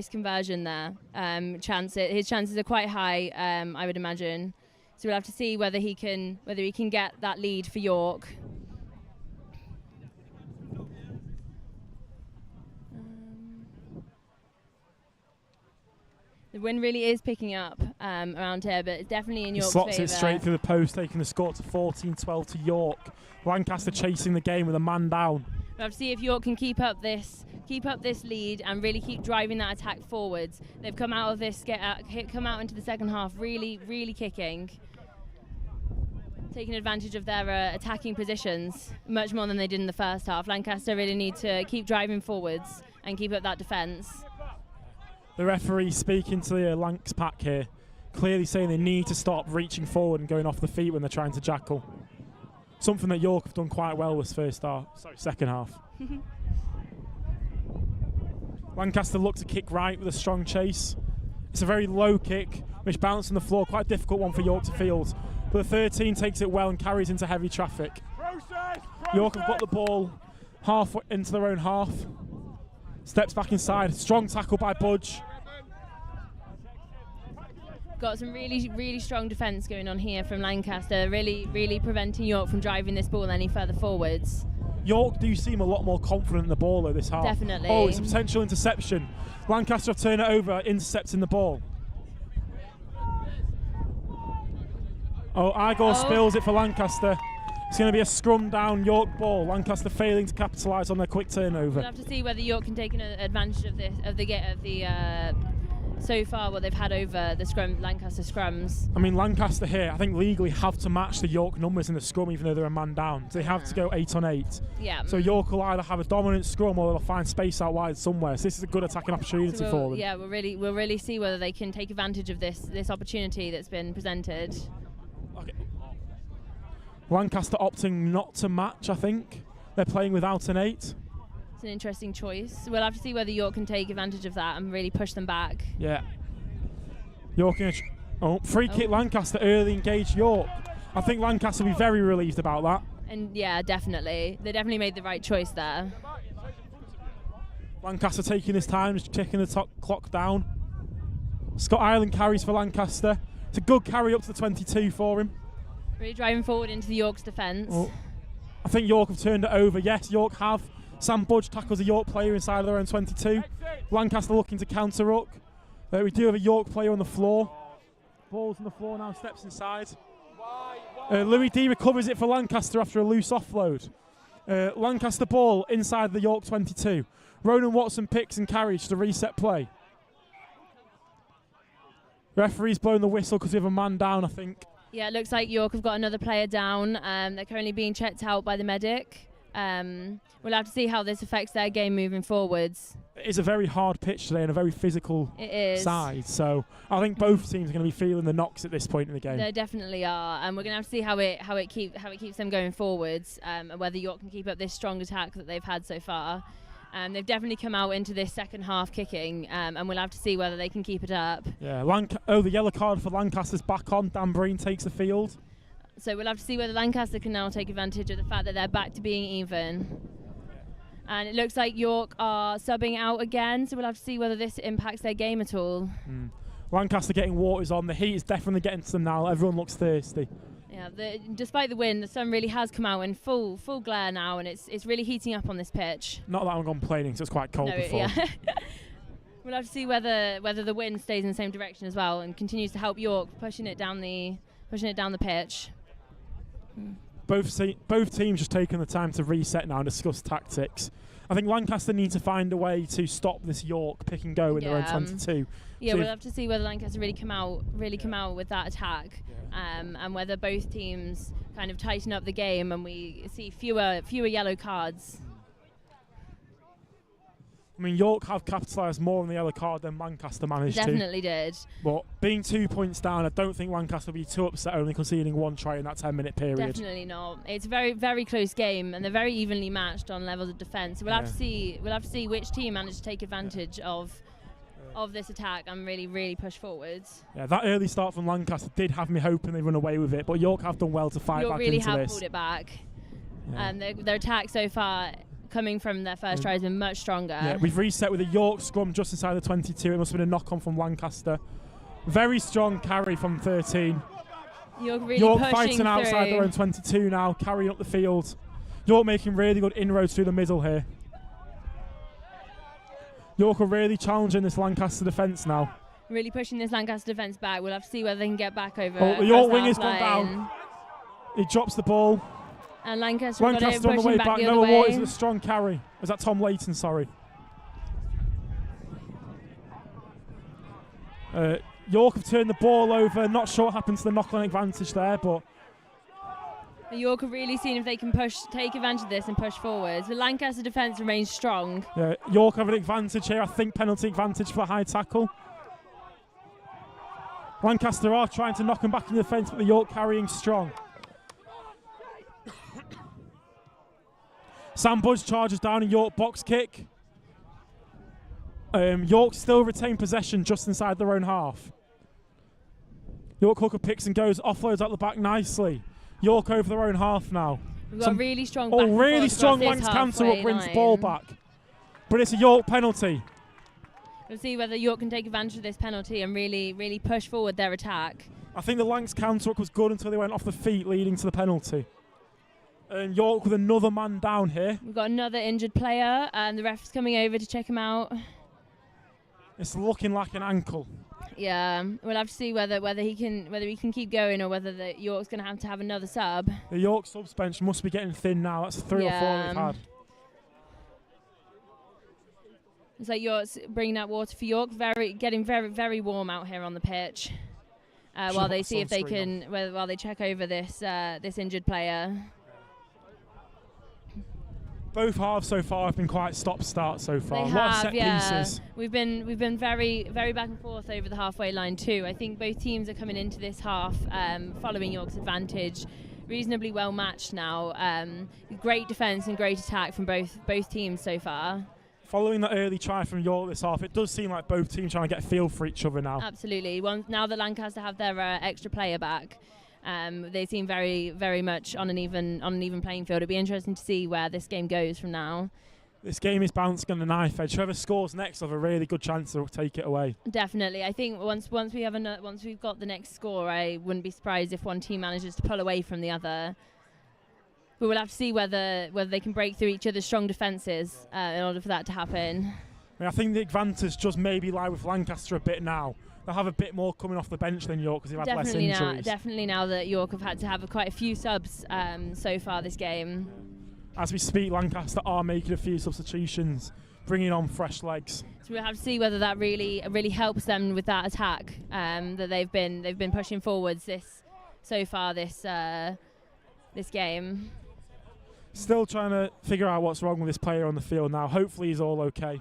conversion there. His chances are quite high, I would imagine. So we'll have to see whether he can get that lead for York. The wind really is picking up around here, but it's definitely in York's favour. Slots it straight through the post, taking the score to 14-12 to York. Lancaster chasing the game with a man down. We'll have to see if York can keep up this lead and really keep driving that attack forwards. They've come out of this, come out into the second half really kicking, taking advantage of their attacking positions much more than they did in the first half. Lancaster really need to keep driving forwards and keep up that defence. The referee speaking to the Lancs pack here, clearly saying they need to stop reaching forward and going off the feet when they're trying to jackal. something that York have done quite well this second half. Lancaster look to kick right with a strong chase. It's a very low kick, which bounced on the floor, quite a difficult one for York to field. But the 13 takes it well and carries into heavy traffic. York have got the ball half into their own half. Steps back inside, strong tackle by Budge. Got some really strong defence going on here from Lancaster, really preventing York from driving this ball any further forwards. York do seem a lot more confident in the ball though this half. Definitely. Oh, it's a potential interception. Lancaster have turned it over, intercepting the ball. Oh, Igor spills it for Lancaster. It's going to be a scrum down York ball. Lancaster failing to capitalise on their quick turnover. We'll have to see whether York can take advantage of this, so far what they've had over the Lancaster scrums. I mean, Lancaster here, I think legally have to match the York numbers in the scrum, even though they're a man down. They have to go 8 on 8. Yeah. So York will either have a dominant scrum or they'll find space out wide somewhere. So this is a good attacking opportunity for them. Yeah, we'll really see whether they can take advantage of this opportunity that's been presented. Okay. Lancaster opting not to match, I think. They're playing without an 8. It's an interesting choice. We'll have to see whether York can take advantage of that and really push them back. Yeah. York in free kick Lancaster, early engaged York. I think Lancaster will be very relieved about that. And yeah, definitely. They definitely made the right choice there. Lancaster taking his time, just kicking the clock down. Scott Ireland carries for Lancaster. It's a good carry up to the 22 for him. Really driving forward into the York's defence. Oh. I think York have turned it over. Yes, York have. Sam Budge tackles a York player inside of their own 22. Lancaster looking to counter-ruck. We do have a York player on the floor. Ball's on the floor now, steps inside. Louis D recovers it for Lancaster after a loose offload. Lancaster ball inside the York 22. Ronan Watson picks and carries to reset play. Referee's blown the whistle because we have a man down, I think. Yeah, it looks like York have got another player down. They're currently being checked out by the medic. We'll have to see how this affects their game moving forwards. It is a very hard pitch today and a very physical side, so I think both teams are going to be feeling the knocks at this point in the game. They definitely are, and we're going to have to see how it keeps them going forwards, and whether York can keep up this strong attack that they've had so far. They've definitely come out into this second half kicking, and we'll have to see whether they can keep it up. Yeah, the yellow card for Lancaster's back on. Dan Breen takes the field. So we'll have to see whether Lancaster can now take advantage of the fact that they're back to being even. And it looks like York are subbing out again, so we'll have to see whether this impacts their game at all. Lancaster getting waters on. The heat is definitely getting to them now. Everyone looks thirsty. Yeah, despite the wind, the sun really has come out in full glare now, and it's really heating up on this pitch. Not that I'm complaining, so it's quite cold before. Yeah. We'll have to see whether the wind stays in the same direction as well and continues to help York pushing it down the pitch. Both teams just taking the time to reset now and discuss tactics. I think Lancaster need to find a way to stop this York pick and go in their own 22. Yeah, we'll have to see whether Lancaster really come out with that attack, and whether both teams kind of tighten up the game and we see fewer yellow cards. I mean, York have capitalised more on the yellow card than Lancaster managed to. Definitely did. But being 2 points down, I don't think Lancaster will be too upset only conceding one try in that 10-minute period. Definitely not. It's a very, very close game, and they're very evenly matched on levels of defence. So we'll have to see which team managed to take advantage of this attack and really push forwards. Yeah, that early start from Lancaster did have me hoping they'd run away with it, but York have done well to fight York back really into have this. pulled it back. Their attack so far, coming from their first try, has been much stronger. Yeah, we've reset with a York scrum just inside the 22. It must have been a knock-on from Lancaster. Very strong carry from 13. York fighting through. Outside their own 22 now, carrying up the field. York making really good inroads through the middle here. York are really challenging this Lancaster defence now. Really pushing this Lancaster defence back. We'll have to see whether they can get back over. The York wing has gone down. He drops the ball. And Lancaster on the way back. Noah Waters with a strong carry. Was that Tom Layton? Sorry. York have turned the ball over. Not sure what happened to the knock-on advantage there, but York are really seeing if they can take advantage of this and push forwards. The Lancaster defence remains strong. Yeah, York have an advantage here. I think penalty advantage for a high tackle. Lancaster are trying to knock him back in the defence, but the York carrying strong. Sam Budge charges down a York box kick. York still retain possession just inside their own half. York hooker picks and goes, offloads out the back nicely. York over their own half now. We've got really strong back and really forth strong across this Lancaster halfway up wins the line. ball back. But it's a York penalty. We'll see whether York can take advantage of this penalty and really push forward their attack. I think the Lancs counter-up was good until they went off the feet, leading to the penalty. And York with another man down here. We've got another injured player, and the ref's coming over to check him out. It's looking like an ankle. Yeah, we'll have to see whether he can keep going or whether the York's going to have another sub. The York subs bench must be getting thin now. That's 3 or 4 they've had. It's like York's bringing out water for York. Getting very warm out here on the pitch. While they see if they can, while they check over this injured player. Both halves so far have been quite stop-start so far. They a lot of have, set yeah. pieces. We've been very back and forth over the halfway line too. I think both teams are coming into this half following York's advantage, reasonably well matched now. Great defence and great attack from both teams so far. Following that early try from York this half, it does seem like both teams trying to get a feel for each other now. Absolutely. Now that Lancaster have their extra player back, they seem very much on an even playing field. It'll be interesting to see where this game goes from now. This game is bouncing on the knife edge. Whoever scores next will have a really good chance to take it away. Definitely. I think once we've got the next score, I wouldn't be surprised if one team manages to pull away from the other. But we'll have to see whether they can break through each other's strong defences in order for that to happen. I think the advantage just maybe lie with Lancaster a bit now. They'll have a bit more coming off the bench than York because they've had less injuries. Definitely now that York have had to have quite a few subs so far this game. As we speak, Lancaster are making a few substitutions, bringing on fresh legs. So we'll have to see whether that really helps them with that attack that they've been pushing forwards this game. Still trying to figure out what's wrong with this player on the field now. Hopefully he's all okay.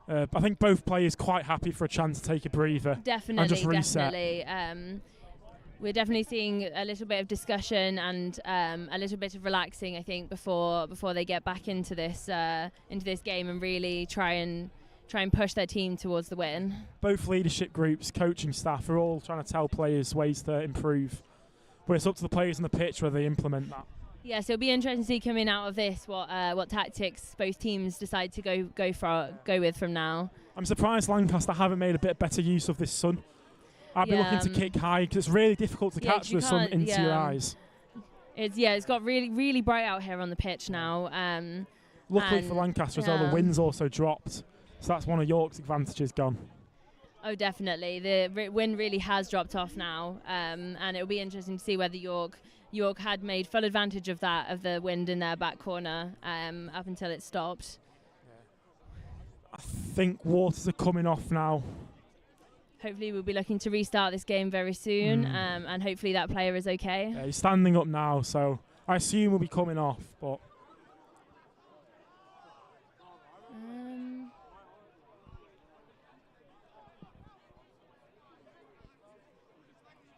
I think both players quite happy for a chance to take a breather and just reset. Definitely. We're definitely seeing a little bit of discussion and a little bit of relaxing, I think, before they get back into this game and really try and push their team towards the win. Both leadership groups, coaching staff are all trying to tell players ways to improve, but it's up to the players on the pitch whether they implement that. Yeah, so it'll be interesting to see coming out of this what tactics both teams decide to go with from now. I'm surprised Lancaster haven't made a bit better use of this sun. I'd be looking to kick high because it's really difficult to catch the sun into your eyes. It's got really bright out here on the pitch now. Luckily for Lancaster as well, the wind's also dropped, so that's one of York's advantages gone. Oh, definitely. The wind really has dropped off now, and it'll be interesting to see whether York had made full advantage of the wind in their back corner up until it stopped. I think waters are coming off now. Hopefully we'll be looking to restart this game very soon, and hopefully that player is okay. Yeah, he's standing up now, so I assume we'll be coming off, but...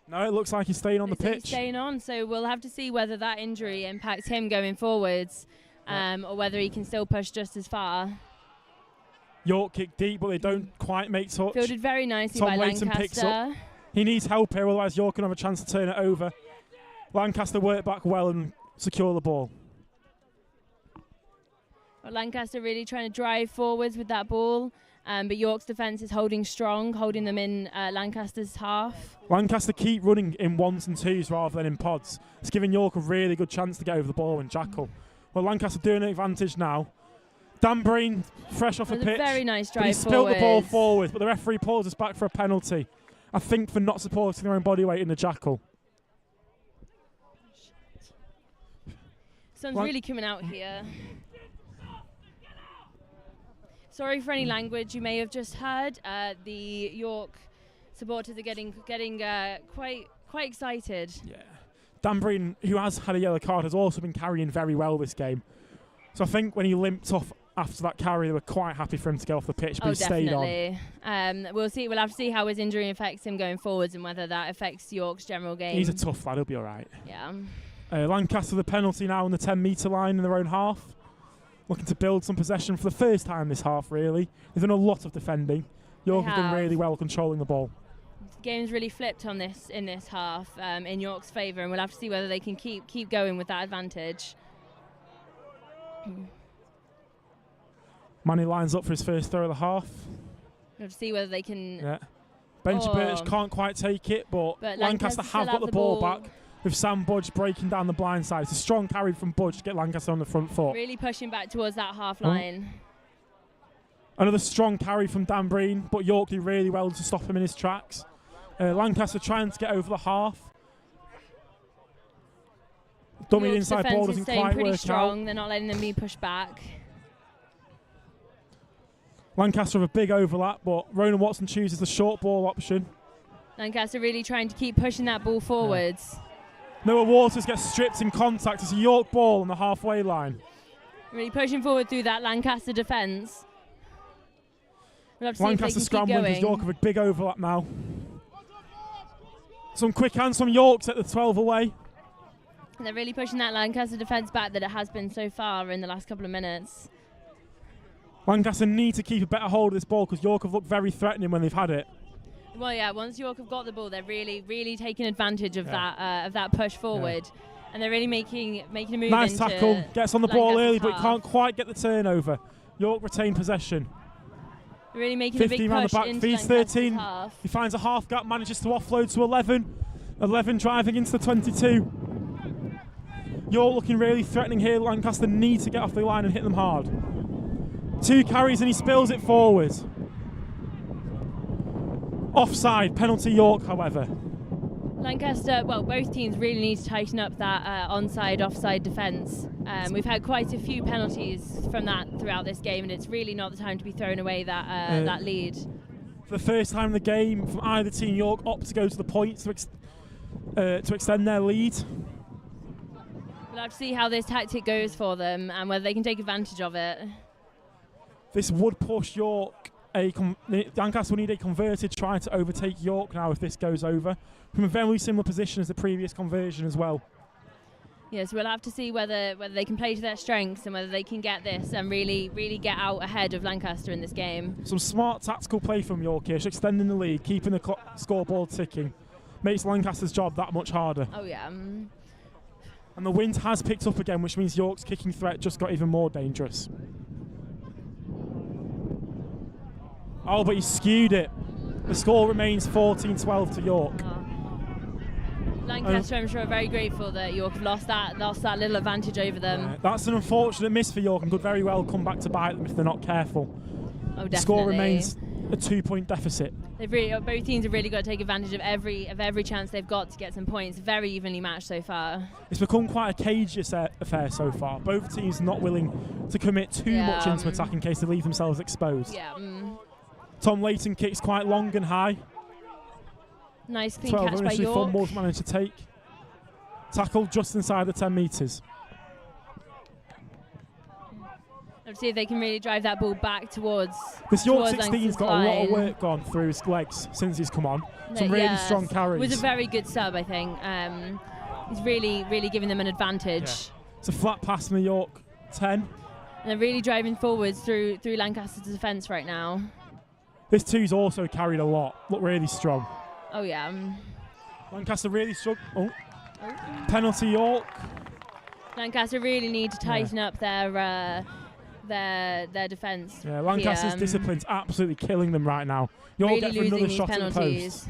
No, it looks like he's staying on the pitch. He's staying on, so we'll have to see whether that injury impacts him going forwards, or whether he can still push just as far. York kick deep, but they don't quite make touch. Fielded very nicely by Lancaster. Picks up. He needs help here, otherwise York can have a chance to turn it over. Lancaster work back well and secure the ball. Well, Lancaster really trying to drive forwards with that ball. But York's defence is holding strong, holding them in Lancaster's half. Lancaster keep running in ones and twos rather than in pods. It's giving York a really good chance to get over the ball and jackal. Well, Lancaster doing an advantage now. Dan Breen, fresh off the pitch. Very nice drive he spilled the ball forward, but the referee pulls us back for a penalty. I think for not supporting their own body weight in the jackal. Sun's really coming out here. Sorry for any language you may have just heard. The York supporters are getting quite excited. Yeah, Dan Breen, who has had a yellow card, has also been carrying very well this game. So I think when he limped off after that carry, they were quite happy for him to get off the pitch, but he stayed on. We'll see. We'll have to see how his injury affects him going forwards and whether that affects York's general game. He's a tough lad. He'll be all right. Yeah. Lancaster the penalty now on the 10-metre line in their own half. looking to build some possession for the first time this half, really. They've done a lot of defending. York have done really well controlling the ball. The game's really flipped on this in this half in York's favour, and we'll have to see whether they can keep going with that advantage. Manny lines up for his first throw of the half. We'll have to see whether they can... Yeah. Benji Birch can't quite take it, but Lancaster have got the ball back with Sam Budge breaking down the blind side. It's a strong carry from Budge to get Lancaster on the front foot. Really pushing back towards that half line. Another strong carry from Dan Breen, but York did really well to stop him in his tracks. Lancaster trying to get over the half. Dummy York's inside ball doesn't quite pretty work strong. out. They're not letting them be pushed back. Lancaster have a big overlap, but Ronan Watson chooses the short ball option. Lancaster really trying to keep pushing that ball forwards. Noah Waters gets stripped in contact. It's a York ball on the halfway line. Really pushing forward through that Lancaster defence. We'll have to Lancaster see if they can keep scrambling because going. York have a big overlap now. Some quick hands from York at the 12 away. They're really pushing that Lancaster defence back that it has been so far in the last couple of minutes. Lancaster need to keep a better hold of this ball because York have looked very threatening when they've had it. Well, yeah, once York have got the ball, they're really taking advantage of that push forward. And they're really making a move nice into tackle, gets on the ball Lancaster's early, but he half. can't quite get the turnover. York retain possession. Really making a big 15 round push the back, into feeds Lancaster's 13. half. He finds a half gap, manages to offload to 11. 11 driving into the 22. York looking really threatening here. Lancaster need to get off the line and hit them hard. 2 carries and he spills it forward. Offside, penalty York, however. Lancaster, well, both teams really need to tighten up that onside-offside defence. We've had quite a few penalties from that throughout this game, and it's really not the time to be throwing away that lead. For the first time in the game, from either team, York opt to go to the points to extend their lead. We'll have to see how this tactic goes for them and whether they can take advantage of it. This would push York. Lancaster will need a converted try to overtake York now if this goes over, from a very similar position as the previous conversion as well. Yes, we'll have to see whether they can play to their strengths and whether they can get this and really get out ahead of Lancaster in this game. Some smart tactical play from York here, extending the lead, keeping the scoreboard ticking. Makes Lancaster's job that much harder. Oh yeah. And the wind has picked up again, which means York's kicking threat just got even more dangerous. Oh, but he skewed it. The score remains 14-12 to York. Lancaster, I'm sure, are very grateful that York have lost that little advantage over them. That's an unfortunate miss for York and could very well come back to bite them if they're not careful. Oh, definitely. The score remains a 2-point deficit. Both teams have really got to take advantage of every chance they've got to get some points. Very evenly matched so far. It's become quite a cagey affair so far. Both teams not willing to commit too much into attack in case they leave themselves exposed. Yeah. Tom Layton kicks quite long and high. Nice clean catch by York. Fumbles managed to take. Tackle just inside the 10 metres. Let's see if they can really drive that ball back towards. This York towards 16's got a lot of work gone through his legs since he's come on. Some really strong carries. It was a very good sub, I think. He's really giving them an advantage. Yeah. It's a flat pass from the York 10. And they're really driving forwards through Lancaster's defence right now. This two's also carried a lot. Look really strong. Oh yeah. Lancaster really strong. Oh. Penalty York. Lancaster really need to tighten up their defence. Yeah, Lancaster's discipline's absolutely killing them right now. York really get for losing another these shot penalties. at the post.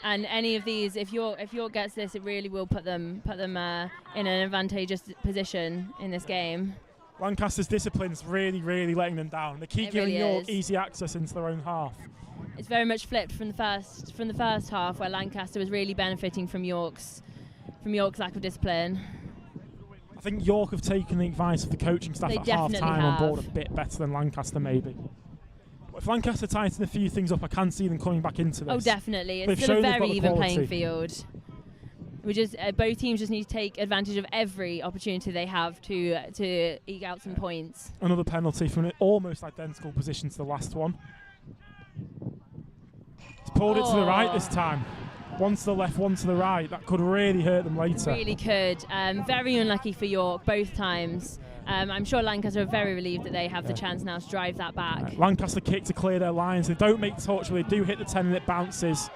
And any of these, if York gets this, it really will put them in an advantageous position in this game. Lancaster's discipline's really letting them down. They keep giving York easy access into their own half. It's very much flipped from the first half, where Lancaster was really benefiting from York's lack of discipline. I think York have taken the advice of the coaching staff at half time on board a bit better than Lancaster maybe. But if Lancaster tighten a few things up, I can see them coming back into this. Oh, definitely. It's They've still a shown very even quality. playing field. Both teams just need to take advantage of every opportunity they have to eke out some points. Another penalty from an almost identical position to the last one. He's pulled it to the right this time. One to the left, one to the right. That could really hurt them later. Really could. Very unlucky for York both times. I'm sure Lancaster are very relieved that they have the chance now to drive that back. Lancaster kick to clear their lines. They don't make touch, but they do hit the 10 and it bounces.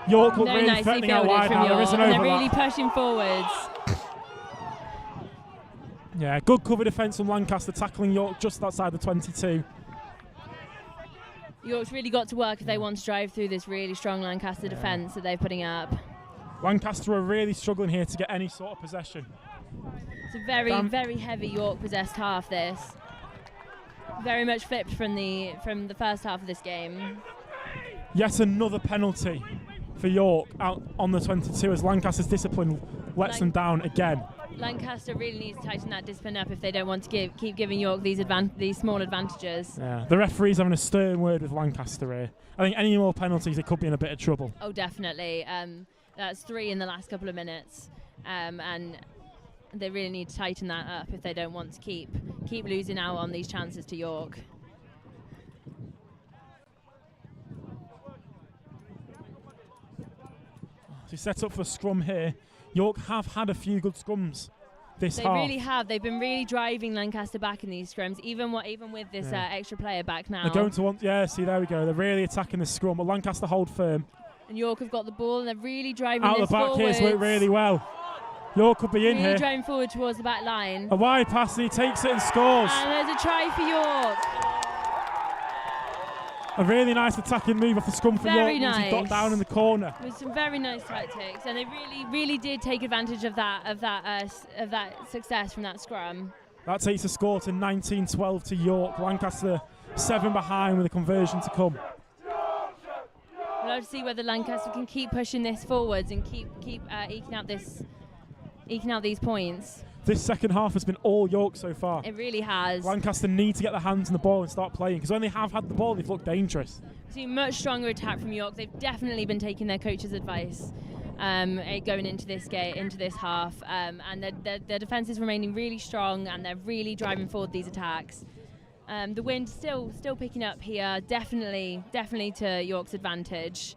York look really threatening out wide now. There is an overlap. They're really pushing forwards. Yeah, good cover defence from Lancaster, tackling York just outside the 22. York's really got to work if they want to drive through this really strong Lancaster defence that they're putting up. Lancaster are really struggling here to get any sort of possession. It's a very, very heavy York possessed half, this. Very much flipped from the first half of this game. Yet another penalty for York out on the 22 as Lancaster's discipline lets them down again. Lancaster really needs to tighten that discipline up if they don't want to keep giving York these small advantages. Yeah, the referee's having a stern word with Lancaster here. I think any more penalties, they could be in a bit of trouble. Oh, definitely. That's 3 in the last couple of minutes, and they really need to tighten that up if they don't want to keep losing out on these chances to York. So set up for a scrum here. York have had a few good scrums this half. They really have. They've been really driving Lancaster back in these scrums, even with this extra player back now. They're going to want, see, there we go. They're really attacking the scrum, but Lancaster hold firm. And York have got the ball, and they're really driving out this the back forwards. here, it's worked really well. York could be in here. Really driving forward towards the back line. A wide pass, and he takes it and scores. And there's a try for York. A really nice attacking move off the scrum for York. Nice. He got down in the corner. With some very nice tactics, and they really did take advantage of that success from that scrum. That takes the score to 19-12 to York. Lancaster 7 behind with a conversion to come. We'll have to see whether Lancaster can keep pushing this forwards and keep eking out these points. This second half has been all York so far. It really has. Lancaster need to get their hands on the ball and start playing, because when they have had the ball, they've looked dangerous. We've seen much stronger attack from York. They've definitely been taking their coach's advice going into this half, and their defence is remaining really strong, and they're really driving forward these attacks. The wind still picking up here, definitely to York's advantage.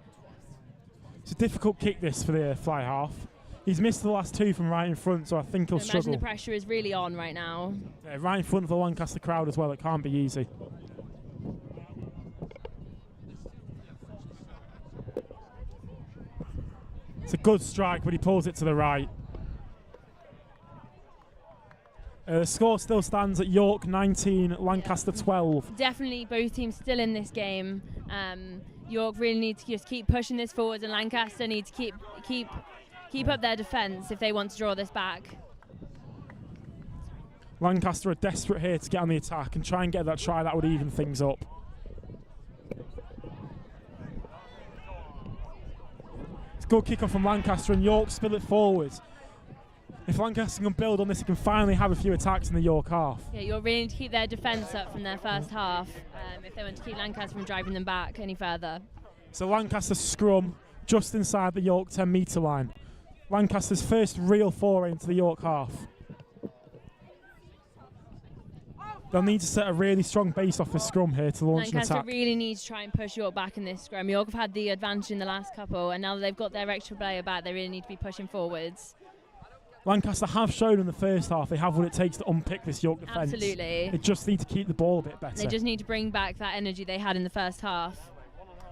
It's a difficult kick this for the fly half. He's missed the last 2 from right in front, so I think he'll struggle. Imagine the pressure is really on right now. Yeah, right in front of the Lancaster crowd as well. It can't be easy. It's a good strike, but he pulls it to the right. The score still stands at York 19, Lancaster 12. Definitely both teams still in this game. York really need to just keep pushing this forward, and Lancaster need to keep up their defence if they want to draw this back. Lancaster are desperate here to get on the attack and try and get that try that would even things up. It's a good kick-off from Lancaster, and York spill it forward. If Lancaster can build on this, he can finally have a few attacks in the York half. Yeah, York really need to keep their defence up from their first half if they want to keep Lancaster from driving them back any further. So Lancaster scrum just inside the York 10-metre line. Lancaster's first real foray into the York half. They'll need to set a really strong base off the scrum here to launch Lancaster an attack. really needs to try and push York back in this scrum. York have had the advantage in the last couple, and now that they've got their extra player back, they really need to be pushing forwards. Lancaster have shown in the first half they have what it takes to unpick this York defence. Absolutely. They just need to keep the ball a bit better. They just need to bring back that energy they had in the first half.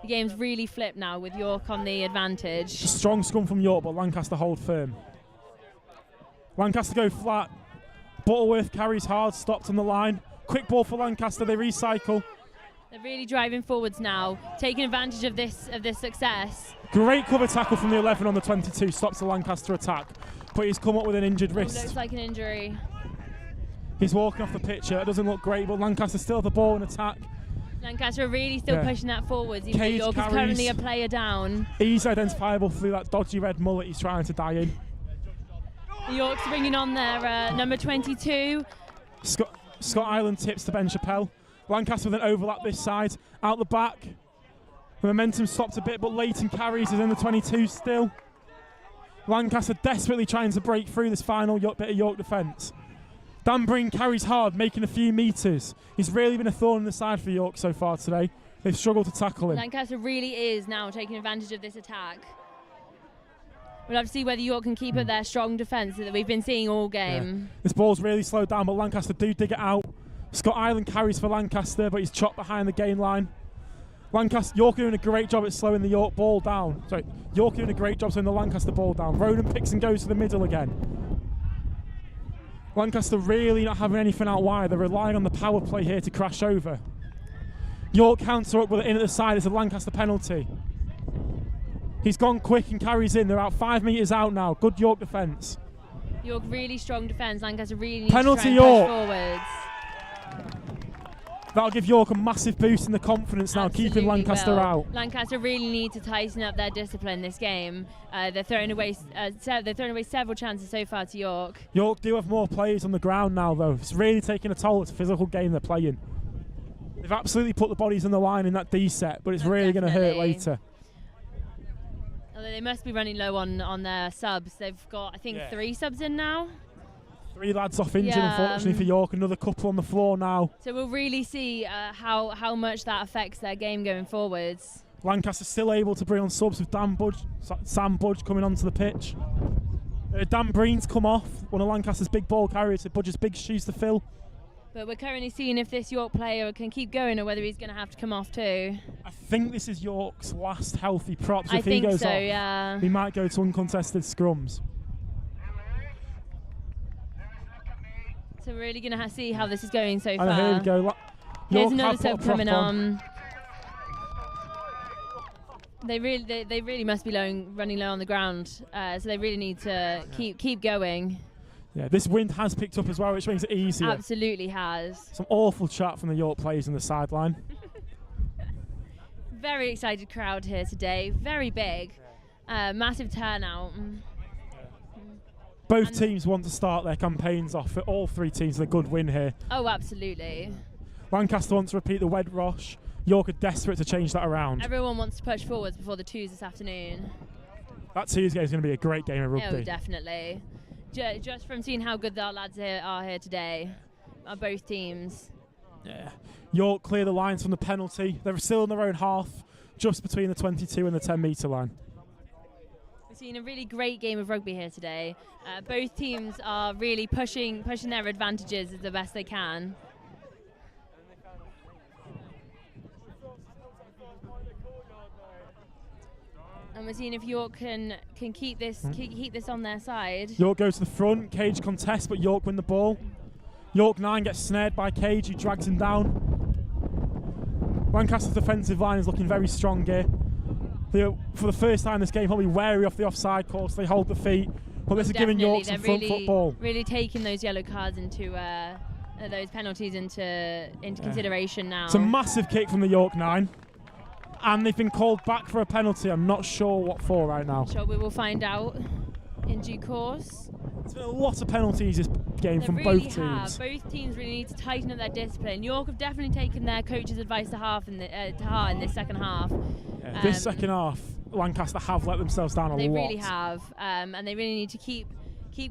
The game's really flipped now with York on the advantage. It's a strong scrum from York, but Lancaster hold firm. Lancaster go flat. Butterworth carries hard, stopped on the line. Quick ball for Lancaster, they recycle. They're really driving forwards now, taking advantage of this success. Great cover tackle from the 11 on the 22, stops the Lancaster attack. But he's come up with an injured wrist. Looks like an injury. He's walking off the pitch. It doesn't look great, but Lancaster still have the ball in attack. Lancaster are really still pushing that forwards, even though Cage York is currently a player down. He's identifiable through that dodgy red mullet he's trying to dye in. York's bringing on their number 22. Scott Island tips to Ben Chappelle. Lancaster with an overlap this side. Out the back. The momentum stopped a bit, but Leighton carries is in the 22 still. Lancaster desperately trying to break through this final bit of York defence. Dan Breen carries hard, making a few metres. He's really been a thorn in the side for York so far today. They've struggled to tackle him. Lancaster really is now taking advantage of this attack. We'll have to see whether York can keep up their strong defence that we've been seeing all game. This ball's really slowed down, but Lancaster do dig it out. Scott Island carries for Lancaster, but he's chopped behind the gain line. York doing a great job at slowing the York ball down. Sorry, York doing a great job slowing the Lancaster ball down. Ronan picks and goes to the middle again. Lancaster really not having anything out wide. They're relying on the power play here to crash over. York counter up with it in at the side. It's a Lancaster penalty. He's gone quick and carries in. They're out 5 metres out now. Good York defence. York really strong defence. Lancaster really needs Penalty to try and York. push forwards. That'll give York a massive boost in the confidence now, Absolutely keeping Lancaster will. out. Lancaster really need to tighten up their discipline this game. They're throwing away several chances so far to York. York do have more players on the ground now, though. It's really taking a toll. It's a physical game they're playing. They've absolutely put the bodies on the line in that D set, but it's really going to hurt later. Although they must be running low on their subs. They've got, I think, 3 subs in now. 3 lads off injured, unfortunately, for York. Another couple on the floor now. So we'll really see how much that affects their game going forwards. Lancaster still able to bring on subs with Sam Budge coming onto the pitch. Dan Breen's come off, one of Lancaster's big ball carriers, so Budge's big shoes to fill. But we're currently seeing if this York player can keep going or whether he's going to have to come off too. I think this is York's last healthy props. If he he goes so, off, yeah. He might go to uncontested scrums. So we're really going to see how this is going so far. And here we go. Here's another sub coming on. They really must be running low on the ground, so they really need to keep going. Yeah, this wind has picked up as well, which makes it easier. Absolutely has. Some awful chat from the York players on the sideline. Very excited crowd here today. Very big. Massive turnout. Both teams want to start their campaigns off. For all 3 teams, a good win here. Oh, absolutely. Lancaster wants to repeat the Wed Rosh. York are desperate to change that around. Everyone wants to push forwards before the 2s this afternoon. That 2s game is going to be a great game of rugby. Oh, definitely. Just from seeing how good our lads are here today, both teams. Yeah. York clear the lines from the penalty. They're still in their own half, just between the 22 and the 10-metre line. We've seen a really great game of rugby here today. Both teams are really pushing their advantages as the best they can. And we're seeing if York can keep this on their side. York goes to the front, Cage contests, but York win the ball. York 9 gets snared by Cage, who drags him down. Lancaster's defensive line is looking very strong here. They're, for the first time this game, probably wary off the offside course. They hold the feet, but this is giving York some front football. Really taking those yellow cards into those penalties into consideration now. It's a massive kick from the York 9. And they've been called back for a penalty. I'm not sure what for right now. Sure, we will find out in due course. There's been a lot of penalties this game from both teams. Both teams really need to tighten up their discipline. York have definitely taken their coach's advice to heart in this second half. Yeah, this second half, Lancaster have let themselves down a lot. They really have, and they really need to keep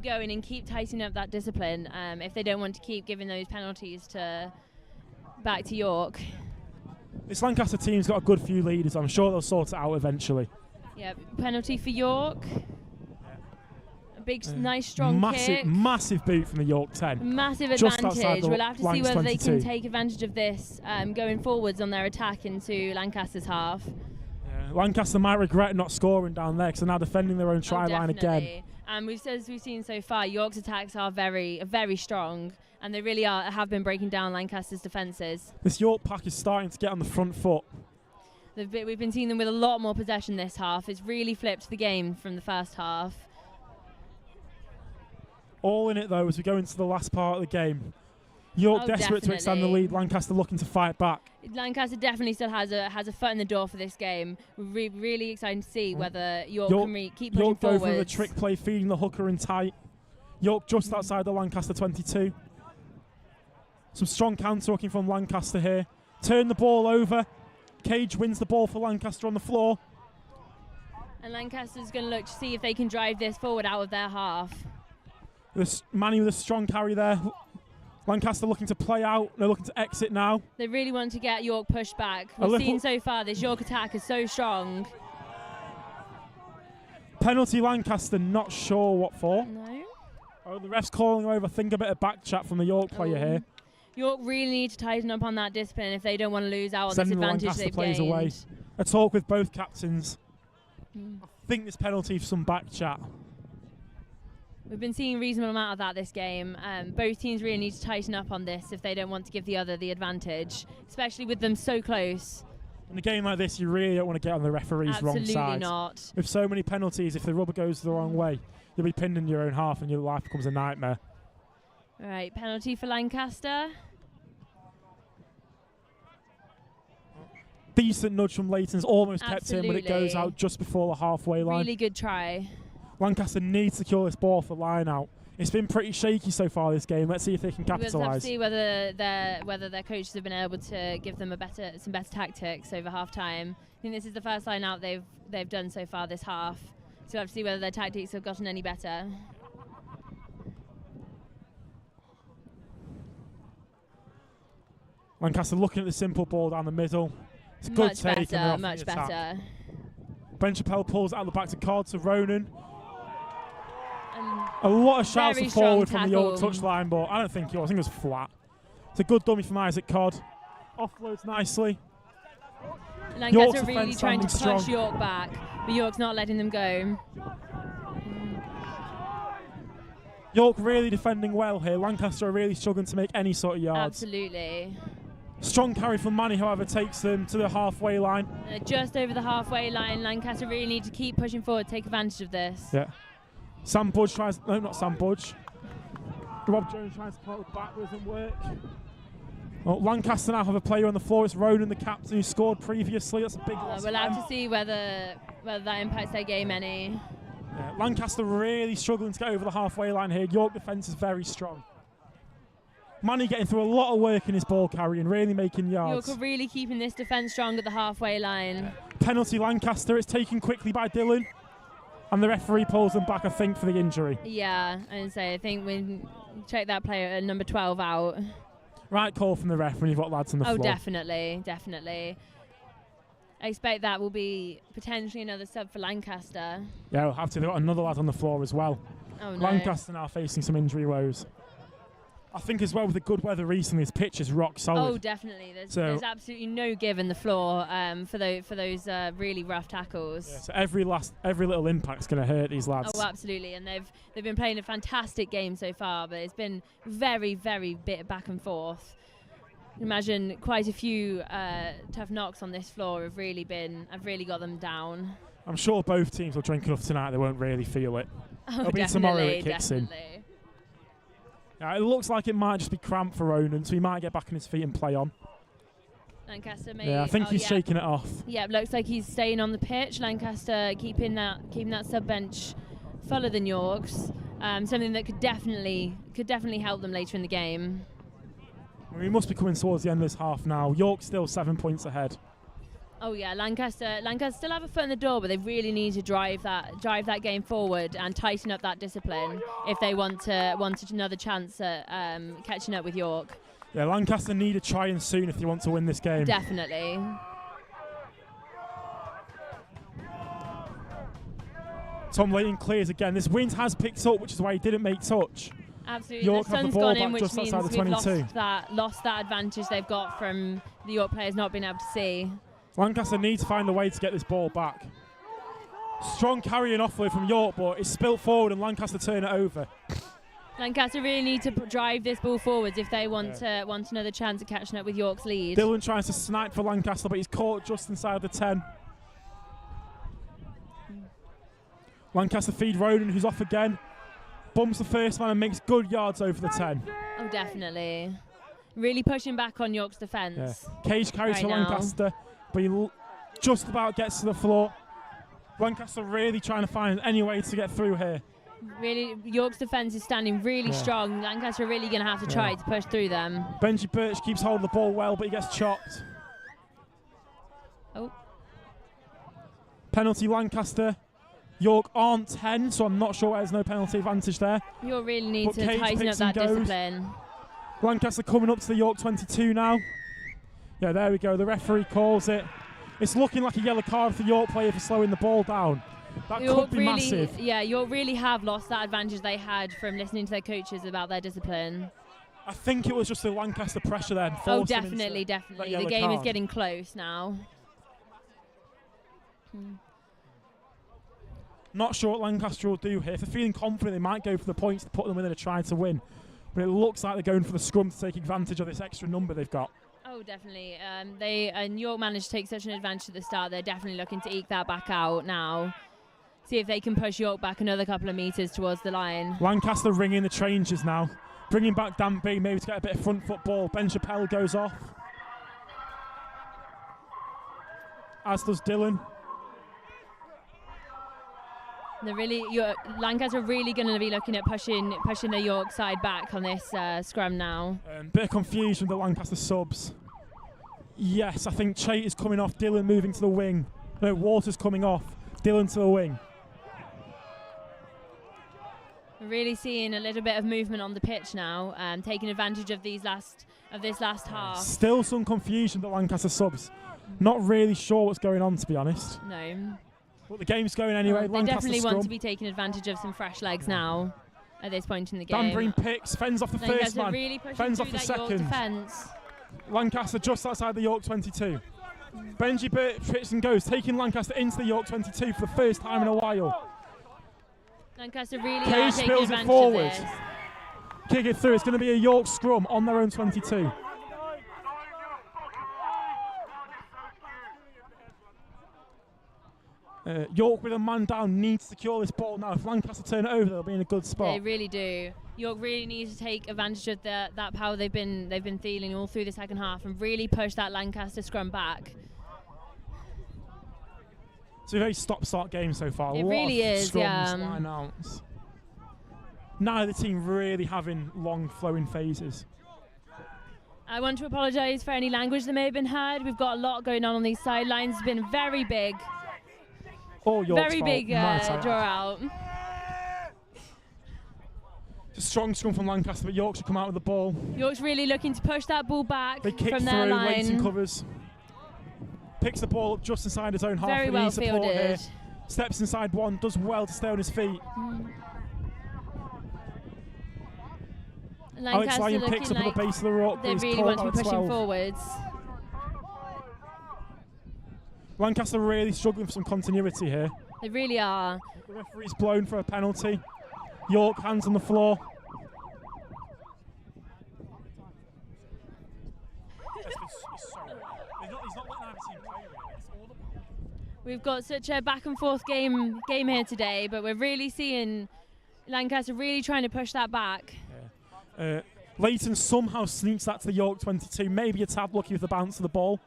going and keep tightening up that discipline if they don't want to keep giving those penalties back to York. This Lancaster team's got a good few leaders. I'm sure they'll sort it out eventually. Yeah, penalty for York. A big, nice, strong kick. Massive boot from the York 10. Massive advantage. We'll have to see whether they can take advantage of this going forwards on their attack into Lancaster's half. Yeah, Lancaster might regret not scoring down there because they're now defending their own try line again. And as we've seen so far, York's attacks are very, very strong. And they really have been breaking down Lancaster's defences. This York pack is starting to get on the front foot. We've been seeing them with a lot more possession this half. It's really flipped the game from the first half. All in it, though, as we go into the last part of the game. York desperate to extend the lead. Lancaster looking to fight back. Lancaster definitely still has a foot in the door for this game. We're really excited to see whether York can keep pushing York forwards. go for the trick play, feeding the hooker in tight. York just outside the Lancaster 22. Some strong counter-hooking from Lancaster here. Turn the ball over. Cage wins the ball for Lancaster on the floor. And Lancaster's going to look to see if they can drive this forward out of their half. Manny with a strong carry there. Lancaster looking to play out. They're looking to exit now. They really want to get York pushed back. We've seen so far this York attack is so strong. Penalty Lancaster, not sure what for. No. Oh, the ref's calling over. I think a bit of back chat from the York player here. York really need to tighten up on that discipline if they don't want to lose out on this Sending the advantage Lancaster they've players gained. away. A talk with both captains. I think this penalty for some back chat. We've been seeing a reasonable amount of that this game. Both teams really need to tighten up on this if they don't want to give the other the advantage, especially with them so close. In a game like this, you really don't want to get on the referee's wrong side. Absolutely not. With so many penalties, if the rubber goes the wrong way, you'll be pinned in your own half and your life becomes a nightmare. All right, penalty for Lancaster. Decent nudge from Leighton's, almost kept in, but it goes Absolutely. out just before the halfway line. Really good try. Lancaster needs to secure this ball for line out. It's been pretty shaky so far this game. Let's see if they can We'll have to capitalise. see whether their coaches have been able to give them some better tactics over half time. I think this is the first line out they've done so far this half. So we'll have to see whether their tactics have gotten any better. Lancaster looking at the simple ball down the middle. It's a good Much take. better, much better. Ben Chappelle pulls out the back to Card to Ronan. And A lot of shouts very for forward strong from the York tackle. touchline, but I don't think it was. I think it was flat. It's a good dummy from Isaac Codd. Offloads nicely. Lancaster really defence trying to standing push strong. York back, but York's not letting them go. York really defending well here. Lancaster are really struggling to make any sort of yards. Absolutely. Strong carry from Manny, however, takes them to the halfway line. Just over the halfway line, Lancaster really need to keep pushing forward, take advantage of this. Yeah. Sam Budge tries, no, not Sam Budge. Rob Jones tries to come out back, doesn't work. Well, Lancaster now have a player on the floor. It's Ronan, the captain, who scored previously. That's a big loss. We'll for have them. to see whether that impacts their game any. Yeah, Lancaster really struggling to get over the halfway line here. York defence is very strong. Manny getting through a lot of work in his ball carrying, really making yards. York are really keeping this defence strong at the halfway line. Penalty Lancaster. It's taken quickly by Dylan. And the referee pulls them back, I think, for the injury. Yeah, I think we check that player at number 12 out. Right call from the ref when you've got lads on the Oh, floor. definitely. I expect that will be potentially another sub for Lancaster. Yeah, we'll have to. They've got another lad on the floor as well. Oh, no. Lancaster now facing some injury woes. I think as well with the good weather recently, his pitch is rock solid. Oh, definitely. There's absolutely no give in the floor for those really rough tackles. Yeah, so every little impact's going to hurt these lads. Oh, absolutely. And they've been playing a fantastic game so far, but it's been very, very bit back and forth. Imagine quite a few tough knocks on this floor have really got them down. I'm sure both teams will drink enough tonight; they won't really feel it. Oh, It'll be tomorrow it kicks in. Yeah, it looks like it might just be cramp for Ronan, so he might get back on his feet and play on. Lancaster Yeah, I think he's shaking it off. Yeah, looks like he's staying on the pitch. Lancaster keeping that sub bench fuller than York's. Something that could definitely help them later in the game. We must be coming towards the end of this half now. York still 7 points ahead. Oh yeah, Lancaster still have a foot in the door, but they really need to drive that game forward and tighten up that discipline if they want another chance at catching up with York. Yeah, Lancaster need a try and soon if they want to win this game. Definitely. Tom Leighton clears again. This wind has picked up, which is why he didn't make touch. Absolutely. York the have the sun's ball gone in, back which just means outside the we've 22. lost that advantage they've got from the York players not being able to see. Lancaster needs to find a way to get this ball back. Strong carry and offload from York, but it's spilt forward and Lancaster turn it over. Lancaster really need to drive this ball forwards if they want another chance at catching up with York's lead. Dylan tries to snipe for Lancaster, but he's caught just inside the 10. Lancaster feed Ronan, who's off again. Bumps the first man and makes good yards over the 10. Oh, definitely. Really pushing back on York's defence. Yeah. Cage carries right for now. Lancaster, but he just about gets to the floor. Lancaster really trying to find any way to get through here. Really, York's defence is standing really strong. Lancaster are really going to have to try to push through them. Benji Birch keeps holding the ball well, but he gets chopped. Oh. Penalty Lancaster. York aren't 10, so I'm not sure why there's no penalty advantage there. York really need But to Cage tighten up picks and that goes. discipline. Lancaster coming up to the York 22 now. Yeah, there we go. The referee calls it. It's looking like a yellow card for the York player for slowing the ball down. That York could be really, massive. yeah, York really have lost that advantage they had from listening to their coaches about their discipline. I think it was just the Lancaster pressure there. And Oh, forced them into definitely. that The yellow game is card. getting close now. Not sure what Lancaster will do here. If they're feeling confident, they might go for the points to put them within a try to win. But it looks like they're going for the scrum to take advantage of this extra number they've got. Oh, definitely. And York managed to take such an advantage at the start. They're definitely looking to eke that back out now. See if they can push York back another couple of metres towards the line. Lancaster ringing the changes now. Bringing back Dan B, maybe to get a bit of front foot ball. Ben Chappelle goes off. As does Dylan. Lancaster are really going to be looking at pushing the York side back on this scrum now. Bit of confusion with the Lancaster subs. Yes, I think Chait is coming off. Dylan moving to the wing. No, Waters coming off. Dylan to the wing. We're really seeing a little bit of movement on the pitch now, taking advantage of this last half. Still some confusion with the Lancaster subs. Not really sure what's going on, to be honest. No. But the game's going anyway. They Lancaster definitely scrum. want to be taking advantage of some fresh legs now at this point in the game. Dan Breen picks, fends off the first Lancaster man, really pushing fends through off the that York second. defence. Lancaster just outside the York 22. Benji Burt pitches and goes, taking Lancaster into the York 22 for the first time in a while. Lancaster really Cage are taking spills it advantage forward. of this. Kick it through. It's going to be a York scrum on their own 22. York with a man down needs to secure this ball now. If Lancaster turn it over, they'll be in a good spot. They really do. York really needs to take advantage of that power they've been feeling all through the second half and really push that Lancaster scrum back. It's a very stop-start game so far. It a lot really of is, scrums, yeah. line-outs. Neither team really having long flowing phases. I want to apologise for any language that may have been heard. We've got a lot going on these sidelines. It's been very big. All York's Very fault. big Might I draw add. out. It's a strong scrum from Lancaster, but York should come out with the ball. York's really looking to push that ball back They kick from through, their Leighton line. covers. Picks the ball up just inside his own half. Very but well needs support here. fielded. Steps inside one, does well to stay on his feet. Alex Lancaster Lyon looking picks up like at the base of the rock. they really want to be pushing forwards. Lancaster really struggling for some continuity here. They really are. The referee's blown for a penalty. York hands on the floor. We've got such a back and forth game here today, but we're really seeing Lancaster really trying to push that back. Leighton somehow sneaks that to the York 22. Maybe a tad lucky with the bounce of the ball.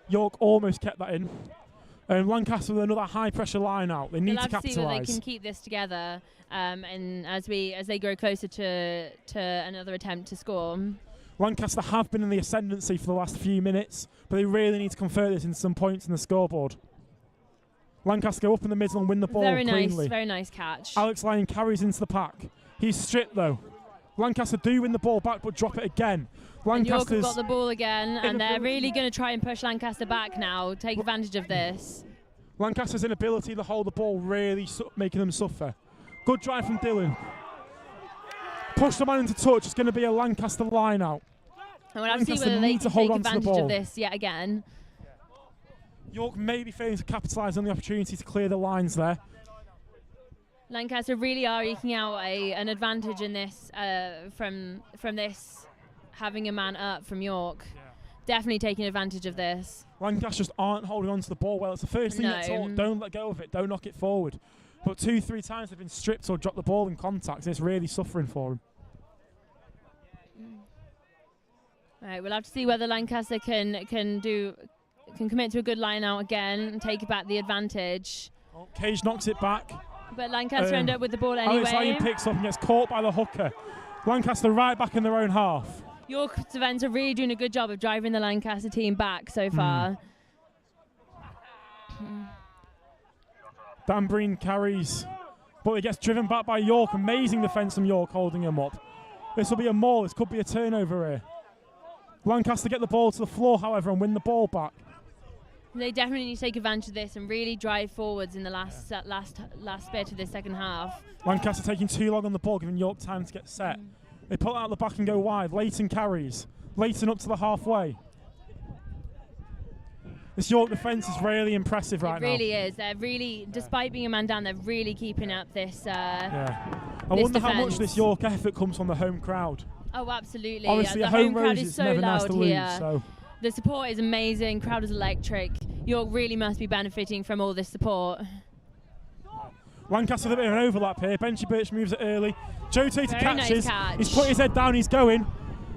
York almost kept that in. Lancaster with another high pressure line out. They need We'll to have to see whether they capitalise. can keep this together, and as they grow closer to another attempt to score. Lancaster have been in the ascendancy for the last few minutes, but they really need to convert this into some points in the scoreboard. Lancaster go up in the middle and win the ball cleanly. Very nice catch. Alex Lyon carries into the pack. He's stripped though. Lancaster do win the ball back but drop it again. And York have Lancaster's got the ball again, and they're really going to try and push Lancaster back now, take advantage of this. Lancaster's inability to hold the ball really making them suffer. Good drive from Dylan. Push the man into touch. It's going to be a Lancaster line out. And we'll have to see Lancaster whether they need to can hold take on to the advantage ball. of this yet again. York may be failing to capitalise on the opportunity to clear the lines there. Lancaster really are eking out an advantage in this from this having a man up from York. Definitely taking advantage of this. Lancaster just aren't holding on to the ball well. It's the first thing they're taught. Don't let go of it. Don't knock it forward. But 2-3 times they've been stripped or dropped the ball in contact, and it's really suffering for them. Right, we'll have to see whether Lancaster can commit to a good line out again and take back the advantage. Cage knocks it back. But Lancaster end up with the ball anyway. Alex Lyon picks up and gets caught by the hooker. Lancaster right back in their own half. York defence are really doing a good job of driving the Lancaster team back so far. Dan Breen carries, but he gets driven back by York. Amazing defence from York holding him up. This will be a maul. This could be a turnover here. Lancaster get the ball to the floor, however, and win the ball back. They definitely need to take advantage of this and really drive forwards in the last bit of the second half. Lancaster taking too long on the ball, giving York time to get set. They pull out the back and go wide. Leighton carries. Leighton up to the halfway. This York defence is really impressive right now. It really is. They're really, despite being a man down, they're really keeping up this. I wonder how much this York effort comes from the home crowd. Oh, absolutely. Obviously, The a home crowd rose is so never loud nice to here. lose. So. The support is amazing. Crowd is electric. York really must be benefiting from all this support. Lancaster with a bit of an overlap here. Benchy Birch moves it early. Joe Tater Very catches. nice catch. He's put his head down. He's going.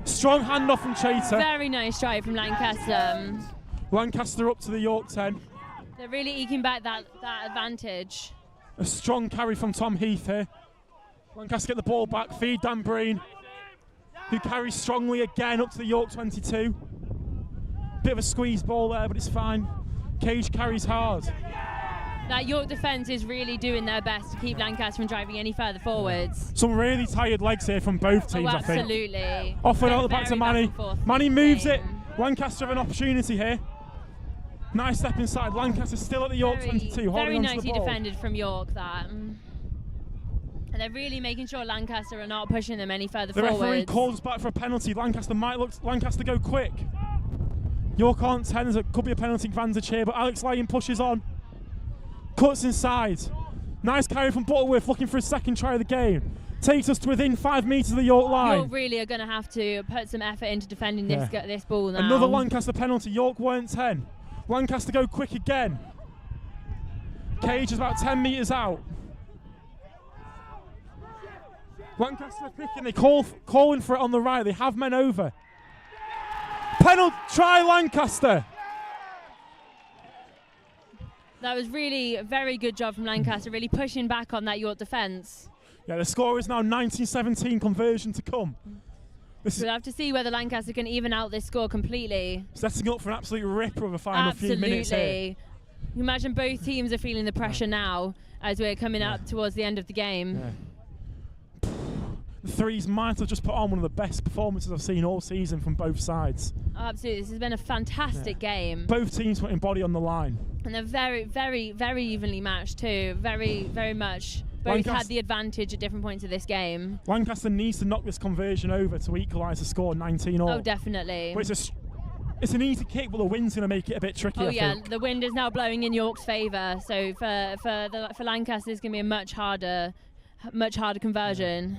Strong handoff from Chater. Very nice strike from Lancaster. Lancaster up to the York 10. They're really eking back that advantage. A strong carry from Tom Heath here. Lancaster get the ball back. Feed Dan Breen, who carries strongly again up to the York 22. Bit of a squeeze ball there, but it's fine. Cage carries hard. That York defence is really doing their best to keep Lancaster from driving any further forwards. Some really tired legs here from both teams, I think. Absolutely. Off and out the back to Manny. Manny moves it. Lancaster have an opportunity here. Nice step inside. Lancaster still at the York 22, holding very on to the nicely ball. defended from York, that. And they're really making sure Lancaster are not pushing them any further The forwards. referee calls back for a penalty. Lancaster might look Lancaster go quick. York on 10, there could be a penalty advantage here, but Alex Lyon pushes on. Cuts inside. Nice carry from Butterworth, looking for his second try of the game. Takes us to within 5 metres of the York line. York really are going to have to put some effort into defending this ball now. Another Lancaster penalty. York weren't 10. Lancaster go quick again. Cage is about 10 metres out. Lancaster are picking. They calling for it on the right. They have men over. Penalty. Try Lancaster. That was really a very good job from Lancaster, really pushing back on that York defence. Yeah, the score is now 19-17, conversion to come. We'll have to see whether Lancaster can even out this score completely. Setting up for an absolute ripper of a final few minutes here. Absolutely. You imagine both teams are feeling the pressure now as we're coming up towards the end of the game. Yeah. The threes might have just put on one of the best performances I've seen all season from both sides. Oh, absolutely. This has been a fantastic game. Both teams putting body on the line. And they're very, very, very evenly matched too. Very, very much. Both had the advantage at different points of this game. Lancaster needs to knock this conversion over to equalise the score 19-all. Oh, definitely. But it's an easy kick, but the wind's going to make it a bit tricky. Oh, I yeah. think. The wind is now blowing in York's favour. So for Lancaster, it's going to be a much harder conversion.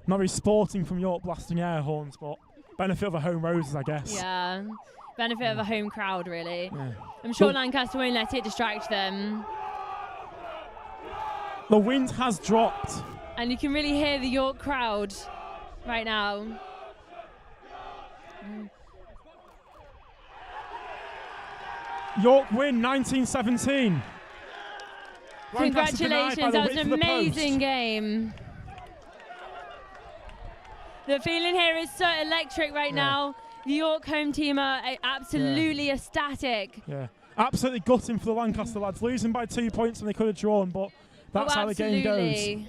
Not very sporting from York blasting air horns, but benefit of a home roses, I guess. Yeah. Benefit of a home crowd, really. Yeah. I'm sure Lancaster won't let it distract them. The wind has dropped. And you can really hear the York crowd right now. York win 19-17. Congratulations, that was an amazing game. The feeling here is so electric right now. The York home team are absolutely ecstatic. Yeah, absolutely gutting for the Lancaster lads, losing by 2 points when they could have drawn, but that's how the game goes.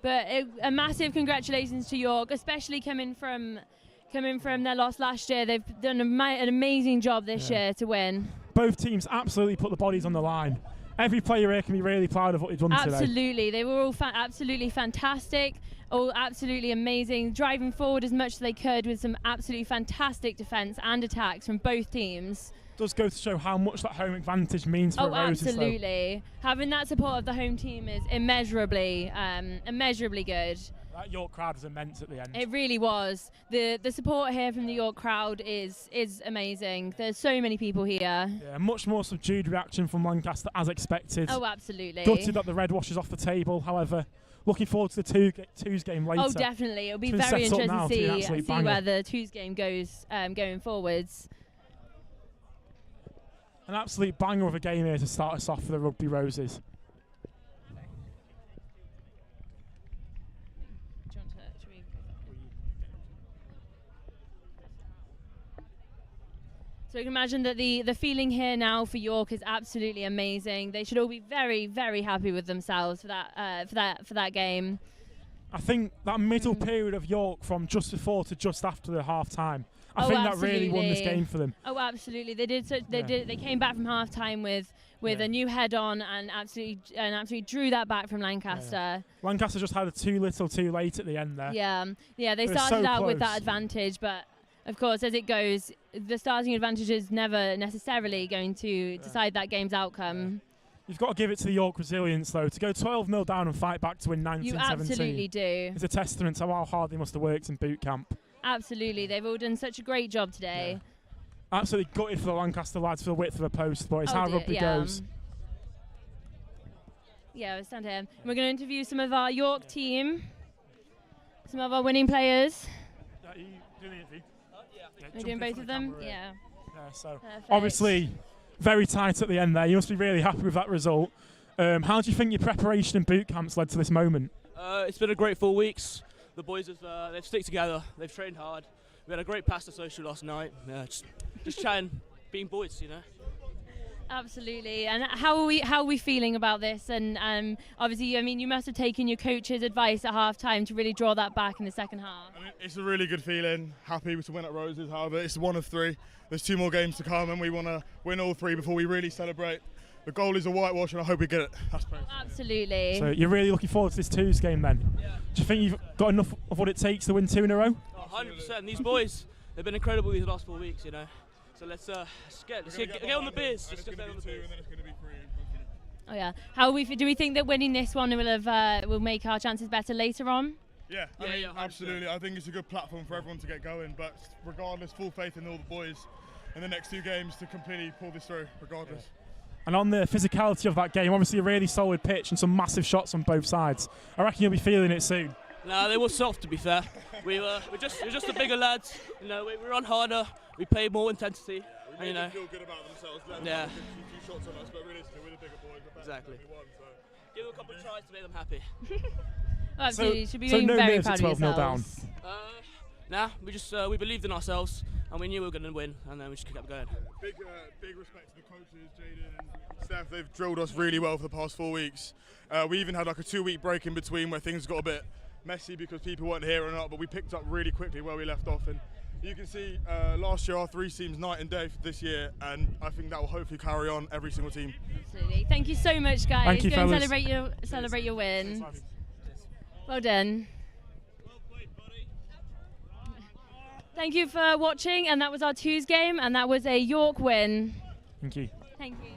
But a massive congratulations to York, especially coming from their loss last year. They've done an amazing job this year to win. Both teams absolutely put the bodies on the line. Every player here can be really proud of what they've done today. Absolutely, they were all absolutely fantastic, all absolutely amazing, driving forward as much as they could with some absolutely fantastic defence and attacks from both teams. Does go to show how much that home advantage means for Roses. Absolutely. Having that support of the home team is immeasurably good. That York crowd was immense at the end. It really was. The support here from the York crowd is amazing. There's so many people here. Yeah, much more subdued reaction from Lancaster as expected. Oh, absolutely. Gutted that the red wash is off the table. However, looking forward to the twos game later. Oh, definitely. It'll be very interesting to see banger. where the twos game goes going forwards. An absolute banger of a game here to start us off for the Rugby Roses. So you can imagine that the feeling here now for York is absolutely amazing. They should all be very, very happy with themselves for that game. I think that middle period of York from just before to just after the half time, I think that really won this absolutely. game for them. Oh, absolutely. They did. They came back from half time with Yeah. a new head on and absolutely drew that back from Lancaster. Lancaster just had a too little too late at the end there. Yeah. They It was started so out with that close. advantage, but of course, as it goes, the starting advantage is never necessarily going to decide that game's outcome. You've got to give it to the York resilience, though. To go 12-0 down and fight back to win 19-17 You absolutely do. is a testament to how hard they must have worked in boot camp. Absolutely. They've all done such a great job today. Absolutely gutted for the Lancaster lads for the width of the post, but it's Oh how dear, rugby yeah. goes. Yeah, we'll stand here. We're going to interview some of our York team, some of our winning players. We're doing both of them? Yeah. So Perfect. obviously, very tight at the end there. You must be really happy with that result. How do you think your preparation and boot camps led to this moment? It's been a great 4 weeks. The boys have they've stuck together. They've trained hard. We had a great pasta social last night. Yeah, just chatting, being boys, you know. Absolutely. And how are we feeling about this? And obviously, I mean, you must have taken your coach's advice at half time to really draw that back in the second half. I mean, it's a really good feeling. Happy to win at Roses. However, it's one of 3. There's 2 more games to come, and we want to win all 3 before we really celebrate. The goal is a whitewash, and I hope we get it. That's Absolutely. So you're really looking forward to this twos game then? Yeah. Do you think you've got enough of what it takes to win 2 in a row? 100%. These boys, they've been incredible these last 4 weeks, you know. So let's get on the beers. Just get on the beers. Oh yeah. Do we think that winning this one will make our chances better later on? Yeah, I mean, absolutely. I think it's a good platform for everyone to get going. But regardless, full faith in all the boys in the next 2 games to completely pull this through, regardless. And on the physicality of that game, obviously a really solid pitch and some massive shots on both sides. I reckon you'll be feeling it soon. No, they were soft, to be fair. We're just the bigger lads. You know, we run harder. We play more intensity. We you know. feel good about themselves. Yeah. A few shots on us, but realistically, we're the bigger boys. Exactly. Give them a couple of tries to make them happy. Absolutely. You should be so being no very nerves proud at of 12-0 down. yourselves. Nah, we believed in ourselves and we knew we were going to win, and then we just kept going. Big respect to the coaches, Jaden and Steph. They've drilled us really well for the past 4 weeks. We even had like a 2-week break in between where things got a bit messy because people weren't here or not, but we picked up really quickly where we left off. And you can see last year our 3 teams night and day for this year, and I think that will hopefully carry on every single team. Absolutely. Thank you so much, guys. Thank you, Go and fellas. celebrate your win. Well done. Thank you for watching, and that was our twos game, and that was a York win. Thank you. Thank you.